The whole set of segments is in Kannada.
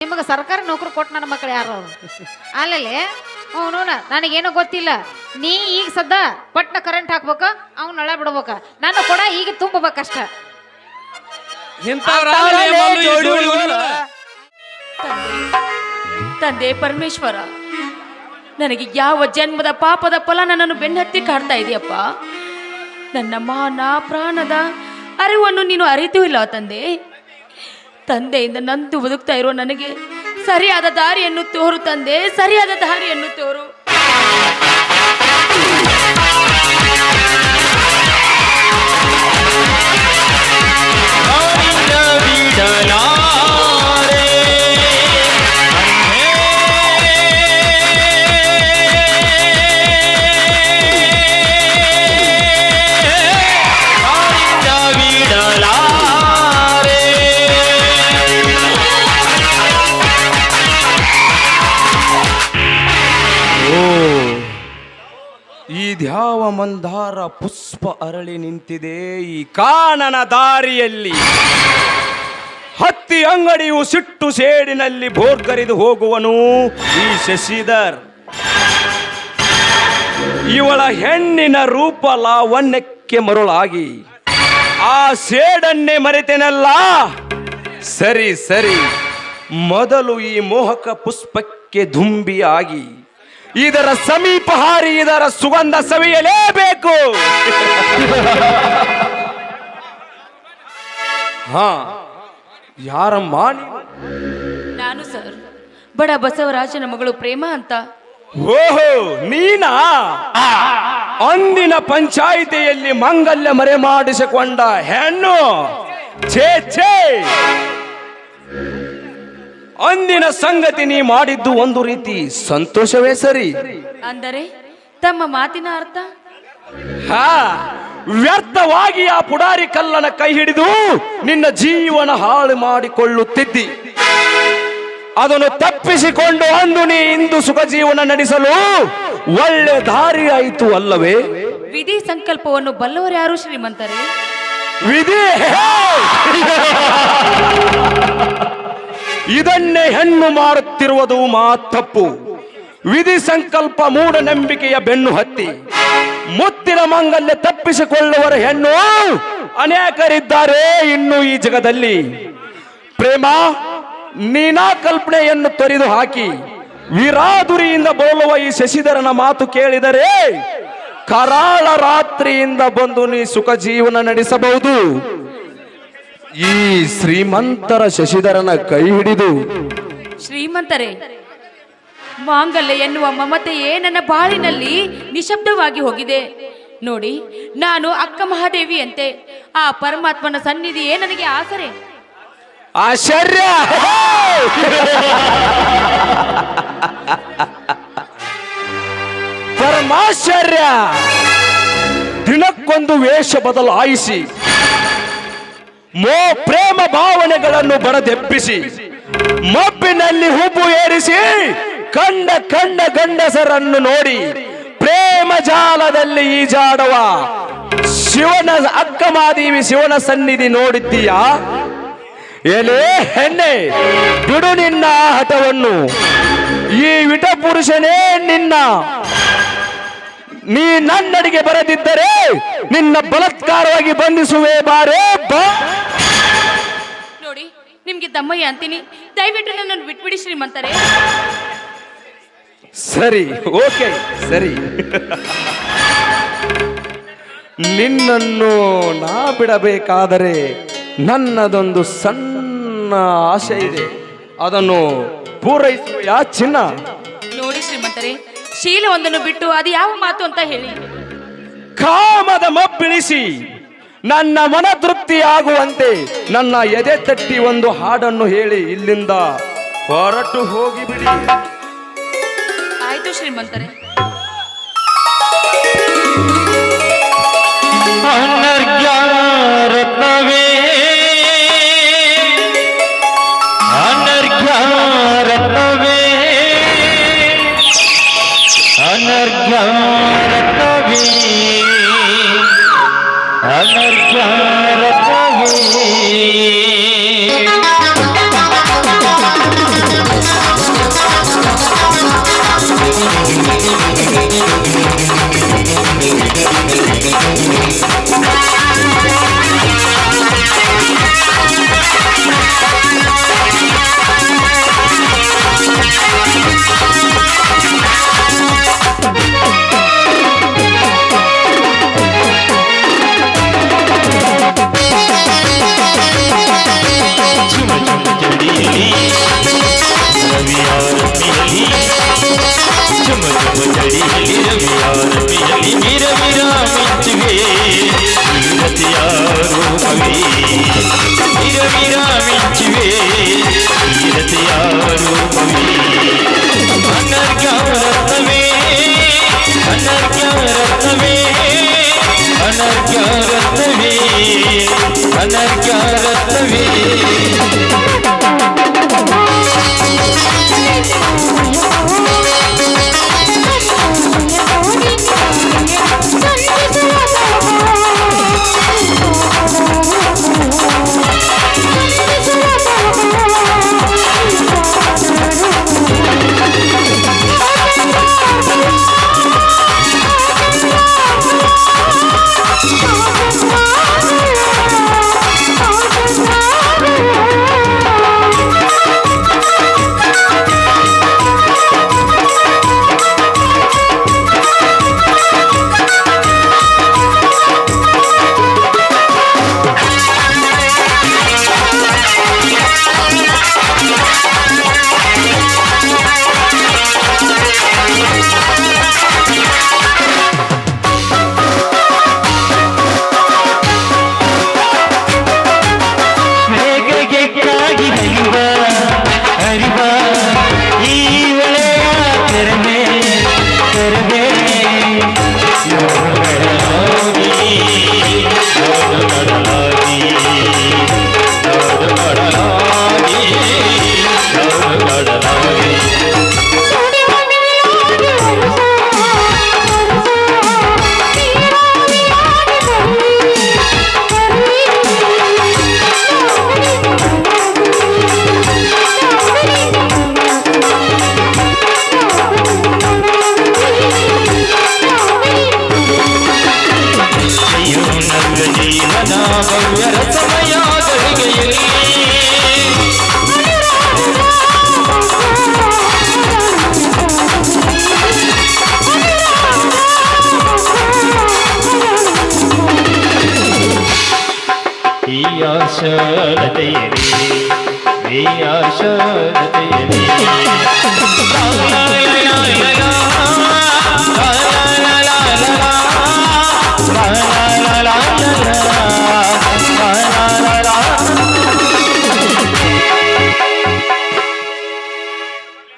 ನಿಮಗೆ ಸರ್ಕಾರಿ ನೌಕರಿ ಕೊಟ್ಟು ನನ್ನ ಮಕ್ಕಳು ಯಾರು ಅವರು ಅಲ್ಲಲ್ಲಿ ಅವನು ನನಗೇನೋ ಗೊತ್ತಿಲ್ಲ. ನೀ ಈಗ ಸದ್ದ ಪಟ್ನ ಕರೆಂಟ್ ಹಾಕ್ಬೇಕ ಅವ್ನು ನಳ ಬಿಡ್ಬೇಕ, ನಾನು ಕೂಡ ಈಗ ತುಂಬಬೇಕಷ್ಟ. ತಂದೆ ಪರಮೇಶ್ವರ, ನನಗೆ ಯಾವ ಜನ್ಮದ ಪಾಪದ ಫಲ ನನ್ನನ್ನು ಬೆನ್ನತ್ತಿ ಕಾಡ್ತಾ ಇದೆಯಪ್ಪ. ನನ್ನ ಮಾನ ಪ್ರಾಣದ ಅರಿವನ್ನು ನೀನು ಅರಿತೂ ಇಲ್ಲ ತಂದೆ. ತಂದೆಯಿಂದ ನಂದು ಬದುಕ್ತಾ ಇರೋ ನನಗೆ ಸರಿಯಾದ ದಾರಿಯನ್ನು ತೋರು ತಂದೆ, ಸರಿಯಾದ ದಾರಿಯನ್ನು ತೋರು. ಇದ್ಯಾವ ಮಂದಾರ ಪುಷ್ಪ ಅರಳಿ ನಿಂತಿದೆ ಈ ಕಾನನ ದಾರಿಯಲ್ಲಿ. ಹತ್ತಿ ಅಂಗಡಿಯು ಸಿಟ್ಟು ಸೇಡಿನಲ್ಲಿ ಬೋರ್ಗರಿದು ಹೋಗುವನು ಈ ಶಶಿಧರ್. ಇವಳ ಹೆಣ್ಣಿನ ರೂಪ ಲಾವಣ್ಯಕ್ಕೆ ಮರುಳಾಗಿ ಆ ಸೇಡನ್ನೇ ಮರೆತೇನಲ್ಲ. ಸರಿ ಸರಿ, ಮೊದಲು ಈ ಮೋಹಕ ಪುಷ್ಪಕ್ಕೆ ದುಂಬಿಯಾಗಿ ಇದರ ಸಮೀಪ ಹಾರಿ ಇದರ ಸುಗಂಧ ಸವಿಯಲೇಬೇಕು. ಹಾ, ಯಾರಮ್ಮ? ನಾನು ಸರ್, ಬಡ ಬಸವರಾಜನ ಮಗಳು ಪ್ರೇಮ ಅಂತ. ಓಹೋ, ನೀನಾ? ಅಂದಿನ ಪಂಚಾಯಿತಿಯಲ್ಲಿ ಮಂಗಲ್ಯ ಮರೆ ಮಾಡಿಸಿಕೊಂಡ ಹೆಣ್ಣು. ಛೇ ಛೇ, ಅಂದಿನ ಸಂಗತಿ ನೀ ಮಾಡಿದ್ದು ಒಂದು ರೀತಿ ಸಂತೋಷವೇ ಸರಿ. ಅಂದರೆ ತಮ್ಮ ಮಾತಿನ ಅರ್ಥ? ಹಾ, ವ್ಯರ್ಥವಾಗಿ ಆ ಪುಡಾರಿ ಕಲ್ಲನ ಕೈ ಹಿಡಿದು ನಿನ್ನ ಜೀವನ ಹಾಳು ಮಾಡಿಕೊಳ್ಳುತ್ತಿದ್ದಿ. ಅದನ್ನು ತಪ್ಪಿಸಿಕೊಂಡು ಅಂದು ನೀ ಇಂದು ಸುಖ ಜೀವನ ನಡೆಸಲು ಒಳ್ಳೆ ದಾರಿ ಆಯಿತು ಅಲ್ಲವೇ? ವಿಧಿ ಸಂಕಲ್ಪವನ್ನು ಬಲ್ಲವರು ಯಾರು ಶ್ರೀಮಂತರೇ? ವಿಧಿ ಇದನ್ನೇ ಹೆಣ್ಣು ಮಾಡುತ್ತಿರುವುದು ತಪ್ಪು. ವಿಧಿ ಸಂಕಲ್ಪ ಮೂಢನಂಬಿಕೆಯ ಬೆನ್ನು ಹತ್ತಿ ಮುತ್ತಿನ ಮಂಗಲ್ಯ ತಪ್ಪಿಸಿಕೊಳ್ಳುವರ ಹೆಣ್ಣು ಅನೇಕರಿದ್ದಾರೆ ಇನ್ನು ಈ ಜಗದಲ್ಲಿ. ಪ್ರೇಮ, ನೀನಾ ಕಲ್ಪನೆಯನ್ನು ತೊರೆದು ಹಾಕಿ ವಿರಾದುರಿಯಿಂದ ಬೋಲುವ ಈ ಶಶಿಧರನ ಮಾತು ಕೇಳಿದರೆ ಕರಾಳ ರಾತ್ರಿಯಿಂದ ಬಂದು ನೀ ಸುಖ ಜೀವನ ನಡೆಸಬಹುದು. ಈ ಶ್ರೀಮಂತರ ಶಶಿಧರನ ಕೈ ಹಿಡಿದು. ಶ್ರೀಮಂತರೇ, ಮಾಂಗಲ್ಯ ಎನ್ನುವ ಮಮತೆಯೇ ನನ್ನ ಬಾಳಿನಲ್ಲಿ ನಿಶಬ್ದವಾಗಿ ಹೋಗಿದೆ. ನೋಡಿ, ನಾನು ಅಕ್ಕ ಮಹಾದೇವಿಯಂತೆ ಆ ಪರಮಾತ್ಮನ ಸನ್ನಿಧಿಯೇ ನನಗೆ ಆಸರೆ. ಆಶ್ಚರ್ಯ! ಪರಮಾಶ್ಚರ್ಯ! ದಿನಕ್ಕೊಂದು ವೇಷ ಬದಲಾಯಿಸಿ ಪ್ರೇಮ ಭಾವನೆಗಳನ್ನು ಬಡದೆಬ್ಬಿಸಿ ಮಬ್ಬಿನಲ್ಲಿ ಹುಬ್ಬು ಏರಿಸಿ ಕಂಡ ಗಂಡಸರನ್ನು ನೋಡಿ ಪ್ರೇಮ ಜಾಲದಲ್ಲಿ ಈಜಾಡುವ ಶಿವನ ಅಕ್ಕ ಮಹಾದೇವಿ ಶಿವನ ಸನ್ನಿಧಿ ನೋಡಿದ್ದೀಯಾ? ಎಲೆ ಹೆಣ್ಣೆ, ಬಿಡು ನಿನ್ನ ಹಠವನ್ನು. ಈ ವಿಟ ಪುರುಷನೇ ನೀ ನನ್ನಡಿಗೆ ಬರದಿದ್ದರೆ ನಿನ್ನ ಬಲಾತ್ಕಾರವಾಗಿ ಬಂಧಿಸುವೆ. ಬಾರೇ ಬಾ. ನೋಡಿ, ನಿಮ್ಗೆ ದಮ್ಮಯ್ಯ ಅಂತೀನಿ, ದಯವಿಟ್ಟು ನನ್ನನ್ನು ಬಿಟ್ಬಿಡಿ ಶ್ರೀಮಂತರೇ. ಸರಿ, ಓಕೆ, ಸರಿ. ನಿನ್ನನ್ನು ನಾ ಬಿಡಬೇಕಾದರೆ ನನ್ನದೊಂದು ಸಣ್ಣ ಆಸೆ ಇದೆ, ಅದನ್ನು ಪೂರೈಸುವ ಚಿನ್ನ. ನೋಡಿ ಶ್ರೀಮಂತರೇ, ಶೀಲವೊಂದನ್ನು ಬಿಟ್ಟು ಅದು ಯಾವ ಮಾತು ಅಂತ ಹೇಳಿ. ಕಾಮದ ಮಬ್ಬಿಳಿಸಿ ನನ್ನ ಮನ ತೃಪ್ತಿಯಾಗುವಂತೆ ನನ್ನ ಎದೆ ತಟ್ಟಿ ಒಂದು ಹಾಡನ್ನು ಹೇಳಿ ಇಲ್ಲಿಂದ ಹೊರಟು ಹೋಗಿಬಿಡಿ. ಆಯ್ತು ಶ್ರೀಮಂತರೇ. ರತ್ನವೇ ರತ್ನವೇ ಅನರ್ಘ ರತ್ನವೇ ಅನರ್ಘ ರತ್ನವೇ ಅನರ್ಘ್ಯ ರತ್ನವೇ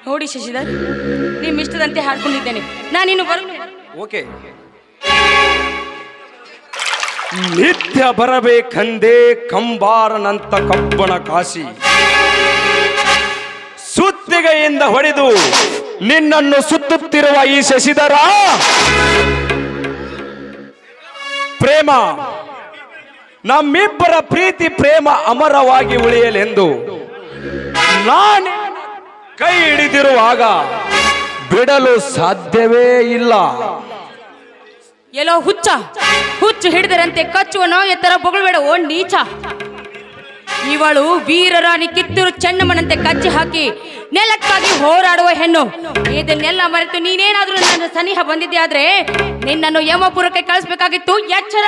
ನೋಡಿ ಶಶಿಧರ್, ನಿಮ್ಮ ಇಷ್ಟದಂತೆ ಹಾಡ್ಕೊಂಡಿದ್ದೇನೆ. ನಾನಿನ್ನು ಬರುತ್ತೇನೆ. ಓಕೆ. ನಿತ್ಯ ಬರಬೇಕಂದೇ ಕಂಬಾರನಂತ ಕಬ್ಬಣ ಕಾಶಿ ಸುತ್ತಿಗೆಯಿಂದ ಹೊಡೆದು ನಿನ್ನನ್ನು ಸುತ್ತುತ್ತಿರುವ ಈ ಶಶಿಧರ ಪ್ರೇಮ, ನಮ್ಮಿಬ್ಬರ ಪ್ರೀತಿ ಪ್ರೇಮ ಅಮರವಾಗಿ ಉಳಿಯಲೆಂದು ನಾನು ಕೈ ಹಿಡಿದಿರುವಾಗ ಬಿಡಲು ಸಾಧ್ಯವೇ ಇಲ್ಲ. ಎಲ್ಲೋ ಹುಚ್ಚು ಹಿಡಿದರಂತೆ ಕಚ್ಚುವ ನಾಯತರ ಬೊಗಳ್ಬೇಡ ಓ ನೀಚ. ಇವಳು ವೀರರಾಣಿ ಕಿತ್ತೂರು ಚೆನ್ನಮ್ಮನಂತೆ ಕಚ್ಚಿ ಹಾಕಿ ನೆಲಕ್ಕಾಗಿ ಹೋರಾಡುವ ಹೆಣ್ಣು. ಇದನ್ನೆಲ್ಲ ಮರೆತು ನೀನೇನಾದ್ರೂ ನನ್ನ ಸನಿಹ ಬಂದಿದ್ದೆ ಆದ್ರೆ ನಿನ್ನನ್ನು ಯಮಪುರಕ್ಕೆ ಕಳಿಸ್ಬೇಕಾಗಿತ್ತು. ಎಚ್ಚರ.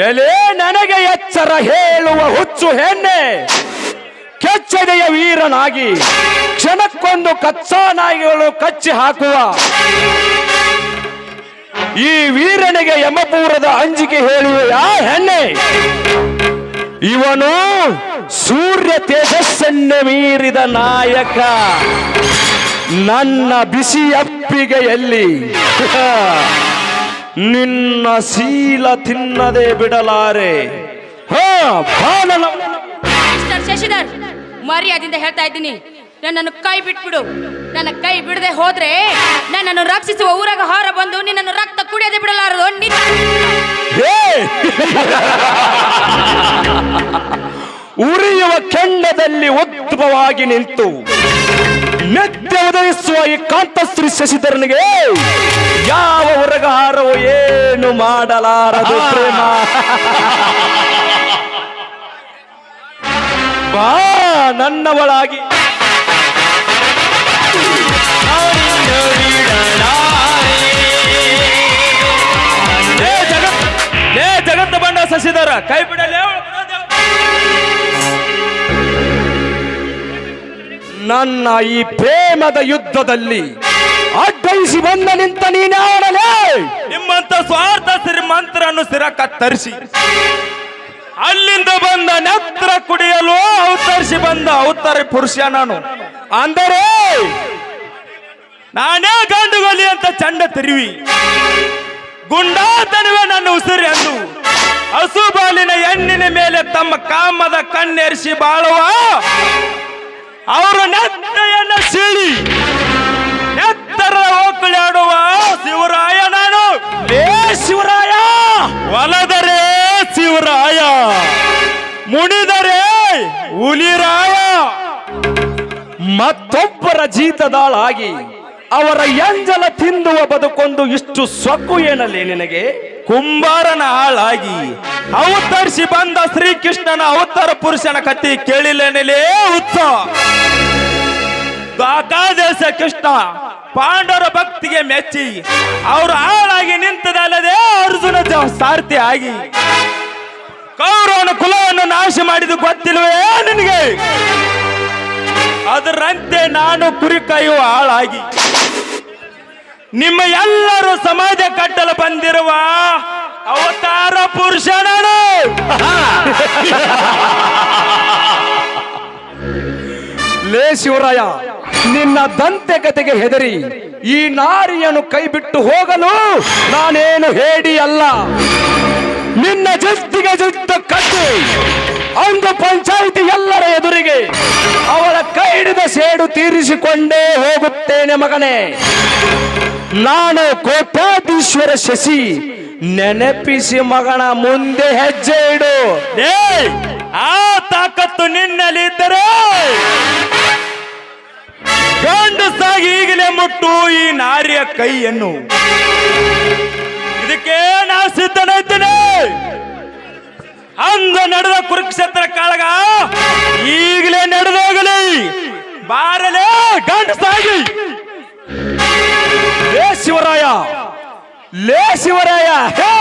ಎಲೆ ನನಗೆ ಎಚ್ಚರ ಹೇಳುವ ಹುಚ್ಚು ಹೆಣ್ಣೆ, ಕೆಚ್ಚದೆಯ ವೀರನಾಗಿ ಕ್ಷಣಕ್ಕೊಂದು ಕಚ್ಚಾ ನಾಯಿಗಳು ಕಚ್ಚಿ ಹಾಕುವ ಈ ವೀರನಿಗೆ ಯಮಪುರದ ಅಂಜಿಕೆ ಹೇಳುವೆಯಾ ಹೆಣ್ಣೆ? ಇವನು ಸೂರ್ಯ ತೇಜಸ್ಸನ್ನೇ ಮೀರಿದ ನಾಯಕ. ನನ್ನ ಬಿಸಿ ಅಪ್ಪಿಗೆಯಲ್ಲಿ ನಿನ್ನ ಶೀಲ ತಿನ್ನದೆ ಬಿಡಲಾರೆ. ಮಿಸ್ಟರ್ ಶಶಿಧರ್, ಮರ್ಯಾದಿಂದ ಹೇಳ್ತಾ ಇದ್ದೀನಿ, ನನ್ನನ್ನು ಕೈ ಬಿಟ್ಬಿಡು. ನನ್ನ ಕೈ ಬಿಡದೆ ಹೋದ್ರೆ ನನ್ನನ್ನು ರಕ್ಷಿಸುವ ಊರಾಗ ಹಾರ ಬಂದು ನಿನ್ನನ್ನು ರಕ್ತ ಕುಡಿಯದೆ ಬಿಡಲಾರದು. ಉರಿಯುವ ಕೆಂಡದಲ್ಲಿ ಉದ್ಭವವಾಗಿ ನಿಂತು ನಿತ್ಯ ಉದಯಿಸುವ ಈ ಕಾಂತಶ್ರೀ ಶಶಿಧರನಿಗೆ ಯಾವ ಉರಗಹಾರವು ಏನು ಮಾಡಲಾರದು. ಪ್ರೇಮ ಬಾ ನನ್ನವಳಾಗಿ. ಜಗತ್ತ ಬಂಡ ಶಶಿಧರ ಕೈ ಬಿಡಲೇ. ನನ್ನ ಈ ಪ್ರೇಮದ ಯುದ್ಧದಲ್ಲಿ ಅಡ್ಡಯಿಸಿ ಬಂದ ನಿಂತ ನೀನಾಡಲೇ. ನಿಮ್ಮಂತ ಸ್ವಾರ್ಥ ಶ್ರೀಮಂತರನ್ನು ಸಿರ ಕತ್ತರಿಸಿ ಅಲ್ಲಿಂದ ಬಂದ ನೆತ್ರ ಕುಡಿಯಲು ಅವತರಿಸಿ ಬಂದ ಅವತಾರಿ ಪುರುಷ ನಾನು. ಅಂದರೆ ನಾನೇ ಗಂಡುಗಲಿ ಅಂತ ಚಂಡ ತಿರುವಿ ಗುಂಡಾತನವೇ ನನ್ನ ಉಸಿರಿ ಅಂದು ಹಸುಬಾಲಿನ ಹೆಣ್ಣಿನ ಮೇಲೆ ತಮ್ಮ ಕಾಮದ ಕಣ್ಣೆರಿಸಿ ಬಾಳುವ ಅವರು ನೆತ್ತೆಯನ್ನ ಸೀಳಿ ನೆತ್ತರ ಓಕಳಾಡುವ ಶಿವರಾಯ ನಾನು. ಲೇ ಶಿವರಾಯ, ಒಲದರೆ ಶಿವರಾಯ, ಮುಣಿದರೆ ಹುಲಿರಾಯ. ಮತ್ತೊಬ್ಬರ ಜೀತದಾಳಾಗಿ ಅವರ ಎಂಜಲ ತಿಂದುವ ಬದುಕೊಂದು ಇಷ್ಟು ಸೊಕ್ಕು ಏನಲ್ಲೇ ನಿನಗೆ? ಕುಂಬಾರನ ಹಾಳಾಗಿ ಅವತರಿಸಿ ಬಂದ ಶ್ರೀಕೃಷ್ಣನ ಅವತಾರ ಪುರುಷನ ಕಥೆ ಕೇಳಿಲ್ಲೇನಲೇ ಉತ್ಸ. ದ್ವಾರಕಾದೇಶ ಕೃಷ್ಣ ಪಾಂಡವರ ಭಕ್ತಿಗೆ ಮೆಚ್ಚಿ ಅವರು ಹಾಳಾಗಿ ನಿಂತದಲ್ಲದೆ ಅರ್ಜುನ ಸಾರಥಿ ಆಗಿ ಕೌರವನ ಕುಲವನ್ನು ನಾಶ ಮಾಡಿದ್ದು ಗೊತ್ತಿಲ್ವೇ ನಿನಗೆ? ಅದರಂತೆ ನಾನು ಕುರಿ ಕಾಯುವ ಹಾಳಾಗಿ ನಿಮ್ಮ ಎಲ್ಲರೂ ಸಮಾಜ ಕಟ್ಟಲು ಬಂದಿರುವ ಅವತಾರ ಪುರುಷ ನಾನು. ಲೇ ಶಿವರಾಯ, ನಿನ್ನ ದಂತೆ ಕತೆಗೆ ಹೆದರಿ ಈ ನಾರಿಯನ್ನು ಕೈ ಬಿಟ್ಟು ಹೋಗಲು ನಾನೇನು ಹೇಡಿ ಅಲ್ಲ. ನಿನ್ನ ಜಸ್ತಿಗೆ ಜುತ್ತ ಕಟ್ಟಿ ಅಂದು ಪಂಚಾಯಿತಿ ಎಲ್ಲರ ಎದುರಿಗೆ ಅವಳ ಕೈ ಹಿಡಿದ ಸೇಡು ತೀರಿಸಿಕೊಂಡೇ ಹೋಗುತ್ತೇನೆ ಮಗನೇ. ನಾನು ಕೋಟ್ಯಾಧೀಶ್ವರ ಶಶಿ, ನೆನಪಿಸಿ ಮಗನ ಮುಂದೆ ಹೆಜ್ಜೆ ಇಡು. ಆ ತಾಕತ್ತು ನಿನ್ನಲ್ಲಿದ್ದರೆ ಗಂಡಸಾಗಿ ಈಗಲೇ ಮುಟ್ಟು ಈ ನಾರಿಯ ಕೈಯನ್ನು. ಇದಕ್ಕೆ ನಾ ಸಿದ್ಧನಾಯ್ತೇನೆ. ಅಂದ ನಡೆದ ಕುರುಕ್ಷೇತ್ರ ಕಾಳಗ ಈಗಲೇ ನಡೆದೋಗಲಿ. ಬಾರಲೇ ಗಂಡಸಾಗಿ. ಲೇ ಶಿವರಾಯ, ಲೇ ಶಿವರಾಯ, ಹೇ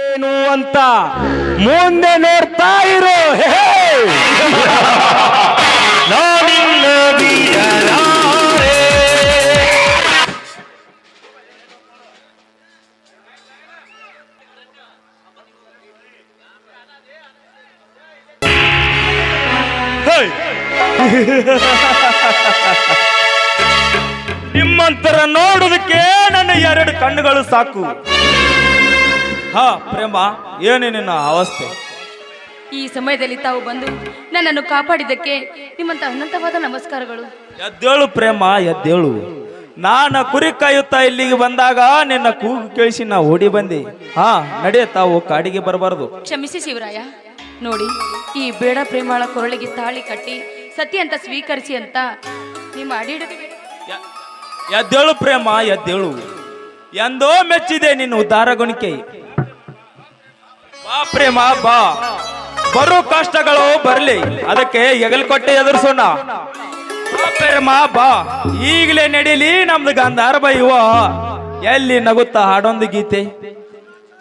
ಏನು ಅಂತ ಮುಂದೆ ನೋಡ್ತಾ ಇರೋ. ಹೇ ನಾನಿನ್ನ ಬಿಡಲಾರೆ. ನಿಮ್ಮಂತರ ನೋಡುವುದಕ್ಕೆ ನನ್ನ ಎರಡು ಕಣ್ಣುಗಳು ಸಾಕು. ಹಾ ಪ್ರೇಮ, ಏನೇ ನಿನ್ನ ಅವಸ್ಥೆ? ಈ ಸಮಯದಲ್ಲಿ ತಾವು ಬಂದು ನನ್ನನ್ನು ಕಾಪಾಡಿದ್ದಕ್ಕೆ ನಿಮ್ಮಂತ ಅನಂತವಾದ ನಮಸ್ಕಾರಗಳು. ಎದ್ದೇಳು ಪ್ರೇಮ, ಎದ್ದೇಳು. ನಾನು ಕುರಿ ಕಾಯುತ್ತಾ ಇಲ್ಲಿಗೆ ಬಂದಾಗ ನಿನ್ನ ಕೂಗು ಕೇಳಿಸಿ ನಾ ಓಡಿ ಬಂದೆ. ಹಾ ನಡೆ, ತಾವು ಕಾಡಿಗೆ ಬರಬಾರದು. ಕ್ಷಮಿಸಿ ಶಿವರಾಯ. ನೋಡಿ, ಈ ಬೇಡ ಪ್ರೇಮಾಳ ಕೊರಳಿಗೆ ತಾಳಿ ಕಟ್ಟಿ ಸತಿ ಅಂತ ಸ್ವೀಕರಿಸಿ ಅಂತ ನಿಮ್ಮ ಅಡಿಡಿದೆ. ಎದ್ದೇಳು ಪ್ರೇಮ, ಎದ್ದೇಳು. ಎಂದೋ ಮೆಚ್ಚಿದೆ ನಿನ್ನ ಉದ್ಧಾರ ಗುಣಿಕೆ. ಬಾ ಪ್ರೇಮ ಬಾ. ಬರೋ ಕಷ್ಟಗಳು ಬರ್ಲಿ, ಅದಕ್ಕೆ ಹೆಗಲ್ಕೊಟ್ಟೆ ಎದುರಿಸೋಣ. ಬಾ ಪ್ರೇಮ ಬಾ. ಈಗಲೇ ನಡೀಲಿ ನಮ್ದು ಗಾಂಧಾರ ಬೈಯುವ. ಎಲ್ಲಿ ನಗುತ್ತಾ ಹಾಡೊಂದು ಗೀತೆ.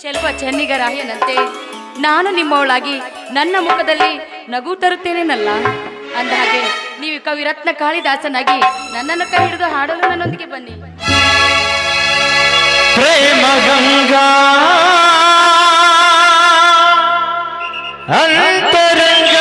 ಚೆಲುವ ಚೆನ್ನಿಗರಾಯನಂತೆ ನಾನು ನಿಮ್ಮವಳಾಗಿ ನನ್ನ ಮುಖದಲ್ಲಿ ನಗು ತರುತ್ತೇನೇನಲ್ಲ. ಅಂದ ಹಾಗೆ ನೀವು ಕವಿರತ್ನ ಕಾಳಿದಾಸನಾಗಿ ನನ್ನನ್ನು ಕೈ ಹಿಡಿದು ಹಾಡಲು ನನ್ನೊಂದಿಗೆ ಬನ್ನಿ. ಪ್ರೇಮ ಗಂಗಾ ಅಂತರಂಗ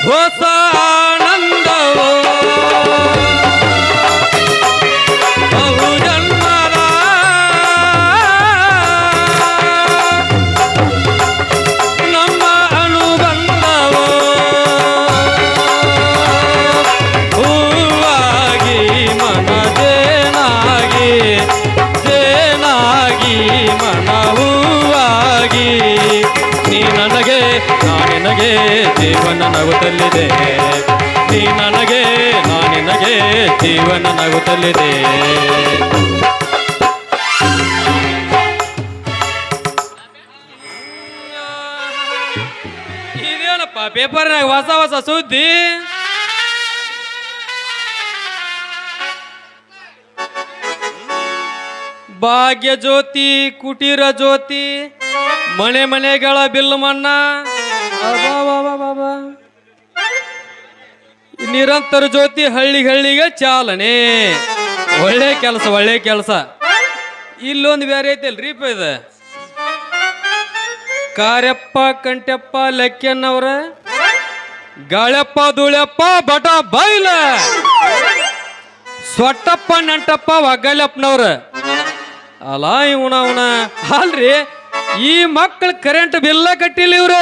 ಹೊಸ ಆನಂದವೋ ಬಹು ಜನ್ಮದ ನಮ್ಮ ಅನುಬಂಧವೋ ಹೂವಾಗಿ ಮನದೇನಾಗಿ ಜೇನಾಗಿ ಮನ ಹೂವಾಗಿ ನೀ ನನಗೆ ನಾನಿನಗೆ ಜೀವನ ನಗುತ್ತಲಿದೆ ನೀ ನನಗೆ ನಾನಿನಗೆ ಜೀವನ ನಗುತ್ತಲಿದೆ ಇದೇನಪ್ಪ ಪೇಪರ್ನಾಗ ಹೊಸ ಹೊಸ ಸುದ್ದಿ ಭಾಗ್ಯ ಜ್ಯೋತಿ ಕುಟೀರ ಜ್ಯೋತಿ ಮನೆ ಮನೆಗಳ ಬಿಲ್ ಮನ್ನಾ ಅಬ್ಬಬ್ಬಬ್ಬಬ್ಬ. ನಿರಂತರ ಜ್ಯೋತಿ ಹಳ್ಳಿ ಹಳ್ಳಿಗೆ ಚಾಲನೆ ಒಳ್ಳೆ ಕೆಲಸ ಒಳ್ಳೆ ಕೆಲಸ ಇಲ್ಲೊಂದು ಬೇರೆ ಐತಲ್ರಿ ಇದು ಕಾರ್ಯಪ್ಪ ಕಂಟೆಪ್ಪ ಲೆಕ್ಕನ್ನವ್ರ ಗಾಳೆಪ್ಪ ಧೂಳೆಪ್ಪ ಬಟ ಬೈಲ ಸೊಟ್ಟಪ್ಪ ನಂಟಪ್ಪ ಒಗ್ಗಲ್ಲಪ್ಪನವ್ರ ಅಲ್ಲ ಇವನ ಅಲ್ರಿ ಈ ಮಕ್ಕಳು ಕರೆಂಟ್ ಬಿಲ್ಲ ಕಟ್ಟಿಲ್ಲ ಇವ್ರ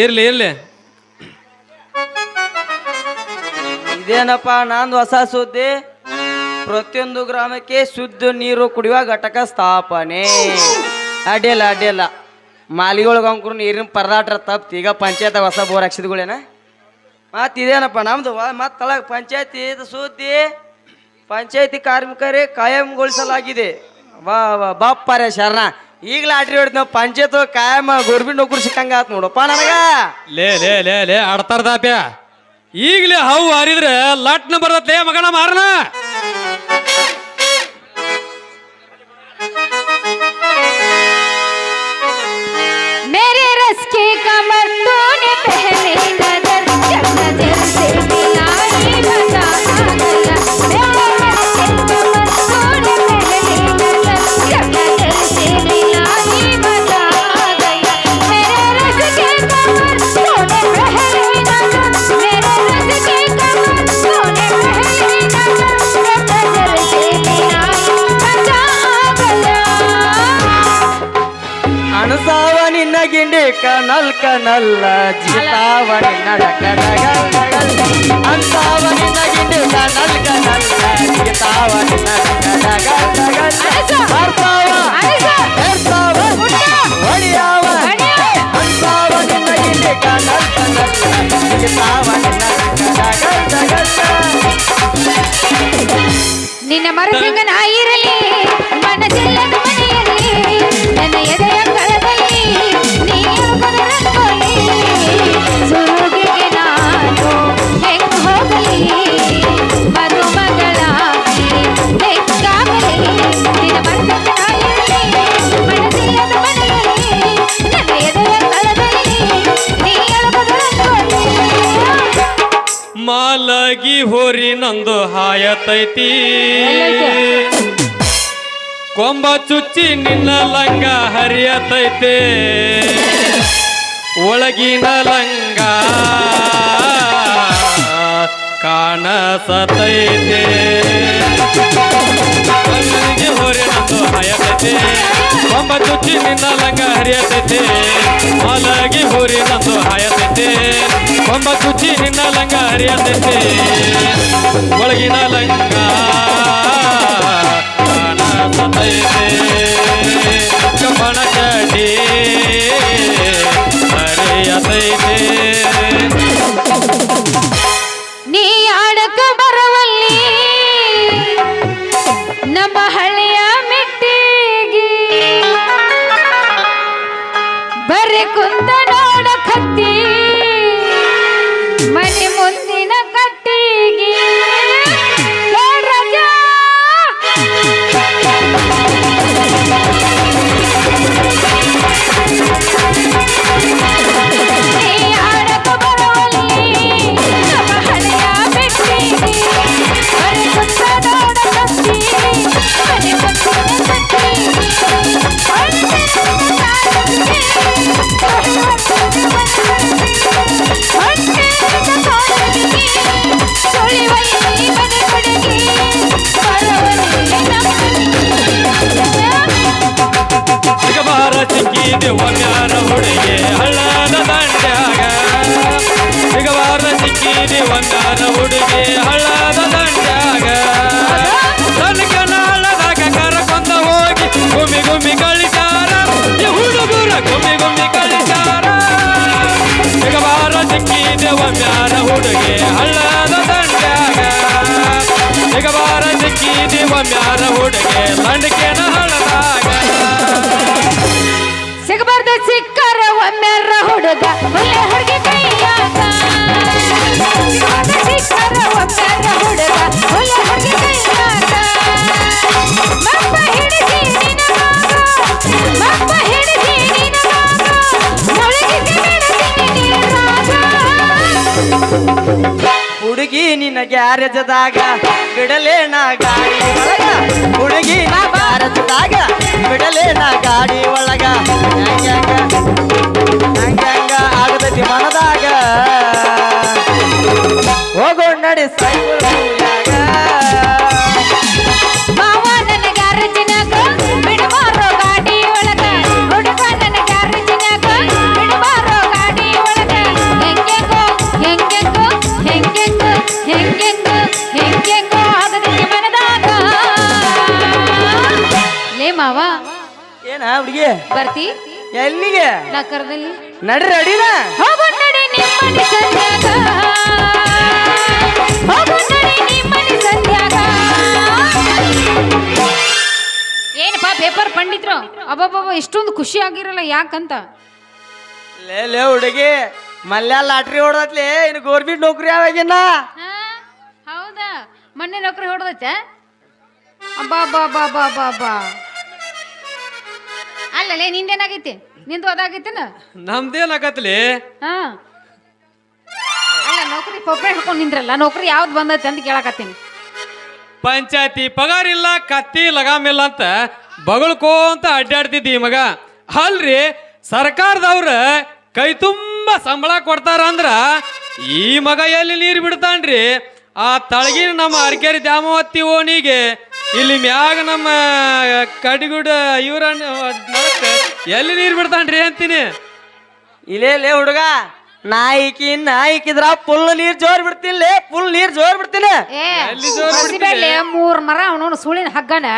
ಇರ್ಲಿ ಇರ್ಲಿ ಇದೇನಪ್ಪ ನಂದು ಹೊಸ ಸುದ್ದಿ ಪ್ರತಿಯೊಂದು ಗ್ರಾಮಕ್ಕೆ ಶುದ್ಧ ನೀರು ಕುಡಿಯುವ ಘಟಕ ಸ್ಥಾಪನೆ ಅಡ್ಡಿಲ್ಲ ಮಾಲಿಗಳಿಗೆ ಅಂಕರು ನೀರಿನ ಪರದಾಟ ತಪ್ತು ಈಗ ಪಂಚಾಯತ್ ಹೊಸ ಬೋರ್ ಹಾಕ್ಸಿದ್ಗಳೇನ ಮತ್ತು ಇದೇನಪ್ಪ ನಮ್ದು ಮತ್ತು ತಳಗ ಪಂಚಾಯತಿ ಇದು ಸುದ್ದಿ ಪಂಚಾಯತಿ ಕಾರ್ಮಿಕರೇ ಕಾಯಂಗೊಳಿಸಲಾಗಿದೆ ವಾ ಬಾಪ್ಪರೇ ಶರಣ ಈಗ ಲಾಟ್ರಿ ಹೊಡಿದ್ ನಾವು ಪಂಚಾಯತ್ ಕಾಯಂ ಗೌರ್ಮೆಂಟ್ ನೌಕರಿ ಸಿಕ್ಕಂಗ ಆತ್ ನೋಡಪ್ಪ ನನಗ ಲೇ ಲೇ ಲೇ ಲೇ ಆಡ್ತಾರ್ದಾಪ್ಯ ಈಗಲೇ ಹೌ ಹಾರಿದ್ರೆ ಲಟ್ನ ಬರತ್ತೆ ಮಗನ ಮಾರನ मेरे रस के कमर तूने पहले नजर जब नजर से मिलाई मजा आ गया मेरे रस के कमर तूने पहले नजर जब नजर से मिलाई मजा आ गया मेरे रस के कमर तूने पहले नजर मेरे रस के कमर तूने पहले नजर जब नजर से मिलाई मजा आ गया ಅಣಸಾವ ನಿನ್ನ ಗಿಂಡಿ ಕನಲ್ ಕನಲ್ಲ ಜಿತಾವ ನಿನ್ನ ಡಗಡಗಲ್ ಡಗಲ್ ಅಣಸಾವ ನಿನ್ನ ಗಿಂಡಿ ಕನಲ್ ಕನಲ್ಲ ಜಿತಾವ ನಿನ್ನ ಡಗಡಗಲ್ ಡಗಲ್ ಬರ್ತಾವ ಏರ್ತಾವ ಹೊಡಿಯಾವ ಅಣಸಾವ ನಿನ್ನ ಗಿಂಡಿ ಕನಲ್ ಕನಲ್ಲ ಜಿತಾವ ನಿನ್ನ ಡಗಡಗಲ್ ಡಗಲ್ ನಿನ್ನ ಮರಸಿಂಗನ ಇರಲಿ ಮನಸ್ಸಿಲ್ಲದ ಮನೆಯಲ್ಲಿ ನನ್ನ ಎದೆಯ ಕಳದಲ್ಲಿ ನೀರು ರಂಗೋಲಿ ಸುರುಗಿಗೆ ನಾನು ಹೆಂಗ ಹೋಗಲಿ ಮದುಮಗಳಾಗಿ ಹೆಂಗಾಗಲಿ ನಿನ್ನ ಮರಸಿಂಗನ ಇರಲಿ ಮನಸ್ಸಿಲ್ಲದ ಮನೆಯಲ್ಲಿ ನನ್ನ ಎದೆಯ ಕಳದಲ್ಲಿ ನೀರು ರಂಗೋಲಿ ಮಾಲಗಿ ಹೋರಿ ನಂದು ಹಾಯತೈತಿ ಕೊಂಬ ಚುಚ್ಚಿ ನಿನ್ನ ಲಂಗ ಹರಿಯತೈತೆ ಒಳಗಿನ ಲಂಗ ಕಾಣಸತೈತೆ ಮಾಲಗಿ ಹೋರಿ ನಂದು ಹಾಯತೈತೆ ಕೊಂಬ ಚುಚ್ಚಿ ನಿನ್ನ ಲಂಗ ಹರಿಯತೈತೆ ಮಾಲಗಿ ಹೋರಿ ನಂದು ಹಾಯತೈತೆ ಕೊಂಬ ಚುಚ್ಚಿ ನಿನ್ನ ಲಂಗ ಹರಿಯತೈತೆ ಒಳಗಿನ ಲಂಗ ಕಬ್ಬಣ ಚಡಿ ಹರಿಯತೈತೆ ನೀ ಆಡಕ ಬರವಲ್ಲಿ ನಮ್ಮ ಹಳೆಯ ಮೆಟ್ಟಿಗೆ ಬರೆ ಕುಂತ ನೋಡ ಕತ್ತಿ ಮನೆ ಮುಂದಿನ ಕಟ್ಟಿಗೆ ರಾಜ ಒಮ್ಮ್ಯಾರ ಹುಡುಗಿ ಹಳ್ಳದ ದಂಡ್ಯಾಗ ತನಕನ ಹಳ್ಳದಾಗ ಕರಕೊಂಡ ಹೋಗಿ ಗುಮ್ಮಿ ಗುಮ್ಮಿ ಕಳಿಸಾರ ಈ ಹುಡುಗರ ಗುಮ್ಮಿ ಗುಮ್ಮಿ ಕಳಿಸಾರ ಈಗ ಬಾರ ಸಿಕ್ಕಿದೆ ಒಮ್ಮ್ಯಾರ ಹುಡುಗಿ ಹಳ್ಳದ ದಂಡ್ಯಾಗ ಈಗ ಬಾರ ಸಿಕ್ಕಿದೆ ಒಮ್ಮ್ಯಾರ ಹುಡುಗಿ ಲಂಡಕೇನ ಹಳ್ಳದಾಗ ಸಿಗಬಾರ್ದ ಸಿಕ್ಕರ ಒಮ್ಮೆರ ಹುಡುಗ ಒಳ್ಳೆ ಹುಡುಗಿ ಕೈಯಾಗ ಸಿಗಬಾರ್ದ ಸಿಕ್ಕರ ಒಮ್ಮೆರ ಹುಡುಗ ಒಳ್ಳೆ ಹುಡುಗಿ ಕೈಯಾಗ ಮಪ್ಪ ಹಿಡಿಸಿ ನಿನಗಾಗ ಮಪ್ಪ ಹಿಡಿಸಿ ನಿನಗಾಗ ಮುಳುಗಿಸಿ ಬಿಡುತ್ತೀನಿ ನೀರಾಗ ಹುಡುಗಿ ನಿನ್ನ ಗ್ಯಾರೇಜದಾಗ ಬಿಡಲೇನ ಗಾಡಿ ಒಳಗ ಹುಡುಗಿ ಗ್ಯಾರೇಜದಾಗ ಬಿಡಲೇನ ಗಾಡಿ ಒಳಗ ಹಂಗ ಆಗದತಿ ಮನದಾಗ ಹೋಗೋ ನಡಿ ಸೈಕಲ್ಯಾಗ ಮಾವ ನನ್ನ ಗ್ಯಾರೇಜಿನಾಗ ಬಿಡಬಾರೋ ಗಾಡಿ ಒಳಗ ಹುಡುಗ ನನ್ನ ಗ್ಯಾರೇಜಿನಾಗ ಬಿಡಬಾರೋ ಗಾಡಿ ಒಳಗ ಹೆಂಗೆಂಗೋ ಹೆಂಗೆಂಗೋ ಹೆಂಗೆಂಗೋ ಹೆಂಗೆಂಗೋ ಹೆಂಗೆಂಗೋ ಆಗದಕ್ಕೆ ಮನದಾಗ ಲೇ ಮಾವ ಏನ ಹುಡುಗಿ ಬರ್ತಿ ಎಲ್ಲಿಗೆ ನಾ ಕರ್ದಲ್ಲಿ ನಡ್ರಿ ಅಡಿನ ಹೋಗು ನಡಿ ನಿಮ್ಮನಿ ಸಂಧ್ಯಾಗ ಹೋಗು ನಡಿ ನಿಮ್ಮನಿ ಸಂಧ್ಯಾಗ ಏನಪ್ಪಾ ಪೇಪರ್ ಪಂಡಿತ್ರು ಅಬ್ಬಬ್ಬ ಇಷ್ಟೊಂದು ಖುಷಿ ಆಗಿರಲ್ಲ ಯಾಕಂತ ಲೇ ಹುಡುಗಿ ಮಲ್ಯ ಲಾಟ್ರಿ ಹೊಡತ್ಲಿ ಇನ್ನು ಗೌರ್ಮೆಂಟ್ ನೌಕರಿ ಯಾವಾಗಿನ ಹಾ? ಹೌದಾ ಮೊನ್ನೆ ನೌಕರಿ ಹೊಡೆದೈತೆ ಅಬ್ಬಾ ಬಾ ಬಾ ಬಾ ಬಾ ಬಾ ಅಲ್ಲಲೇ ನಿಂದೇನಾಗೈತಿ ನಿಂದು ಅದಾಗೈತೇನ ನಮ್ದೇನಾಗತ್ಲಿ ಹಾ ಅಲ್ಲ ನೌಕರಿ ಪೊಪ್ಪೆ ಹಿಡ್ಕೊಂಡು ನಿಂದ್ರಲ್ಲ ನೌಕರಿ ಯಾವ್ದು ಬಂದೈತೆ ಅಂತ ಕೇಳಕತ್ತೀನಿ ಪಂಚಾಯತಿ ಪಗಾರ ಇಲ್ಲ ಕತ್ತಿ ಲಗಾಮಿಲ್ಲ ಅಂತ ಬಗಳ್ಕೋಂತ ಅಡ್ಡಾಡ್ತಿದ್ದಿ ಈ ಮಗ ಅಲ್ರಿ ಸರ್ಕಾರದವ್ರ ಕೈ ತುಂಬ ಸಂಬಳ ಕೊಡ್ತಾರ ಅಂದ್ರ ಈ ಮಗ ಎಲ್ಲಿ ನೀರು ಬಿಡ್ತಾನ್ರಿ ಆ ತಳಗಿನ ನಮ್ಮ ಅರಕೇರಿ ದ್ಯಾಮವತಿ ಓಣಿಗೆ ಇಲ್ಲಿ ಮ್ಯಾಗ ನಮ್ಮ ಕಡಿಗುಡ ಇವ್ರ ಎಲ್ಲಿ ನೀರು ಬಿಡ್ತಾನ್ರಿ ಅಂತೀನಿ ಇಲ್ಲೇ ಹುಡುಗ ನಾಯಿಕಿದ್ರ ಫುಲ್ ನೀರ್ ಜೋರ್ ಬಿಡ್ತೀನಿ ಫುಲ್ ನೀರ್ ಜೋರ್ ಬಿಡ್ತೀನಿ ಏ ಎಲ್ಲಿ ಜೋರ್ ಹಸಿಬೇಡ್ಲೆ ಮೂರ್ ಮರ ಅವನವನು ಸುಳಿನ ಹಗ್ಗನ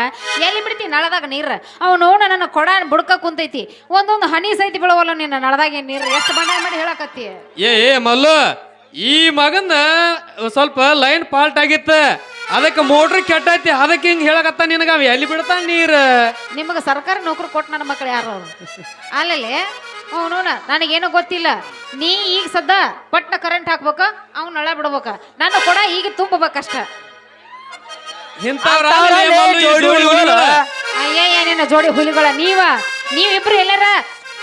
ಎಲ್ಲಿ ಬಿಡ್ತೀನಿ ನಳದಾಗ ನೀರ್ ಅವನು ನನ್ನ ಕೊಡ ಬುಡ್ಕ ಕುಂತೈತಿ ಒಂದೊಂದು ಹನಿ ಸೈತಿ ಬೀಳವಲ್ಲ ನಿನ್ನ ನಳದಾಗ ನೀರ್ ಎಷ್ಟು ಬಣ್ಣ ಮಾಡಿ ಹೇಳಕತ್ತಿ ಏ ಮಲ್ಲು ಈ ಮಗನ ಸ್ವಲ್ಪ ಲೈನ್ ಫಾಲ್ಟ್ ಆಗಿತ್ತ ಅದಕ್ಕೆ ಮೋಟ್ರ್ ಕೆಟ್ಟೈತಿ ಅದಕ್ಕೆ ಹಿಂಗ್ ಹೇಳಕತ್ತ ನಿನಗ ಅವ ಎಲ್ಲಿ ಬಿಡ್ತಾನ ನೀರ್ ನಿಮಗೆ ಸರ್ಕಾರಿ ನೌಕರಿ ಕೊಟ್ಟು ನನ್ನ ಮಕ್ಕಳು ಯಾರು ಅವ್ರು ಅಲ್ಲಲ್ಲಿ ಅವನು ನನಗೇನು ಗೊತ್ತಿಲ್ಲ ನೀ ಈಗ ಸದ್ದ ಪಟ್ನ ಕರೆಂಟ್ ಹಾಕ್ಬೇಕ ಅವ್ನು ನಳ ಬಿಡ್ಬೇಕ ನಾನು ಕೂಡ ಈಗ ತುಂಬಬೇಕಷ್ಟ ಅಯ್ಯ ಏನೇನ ಜೋಡಿ ಹುಲಿಗಳ ನೀವಿಬ್ರು ಎಲ್ಲಾರ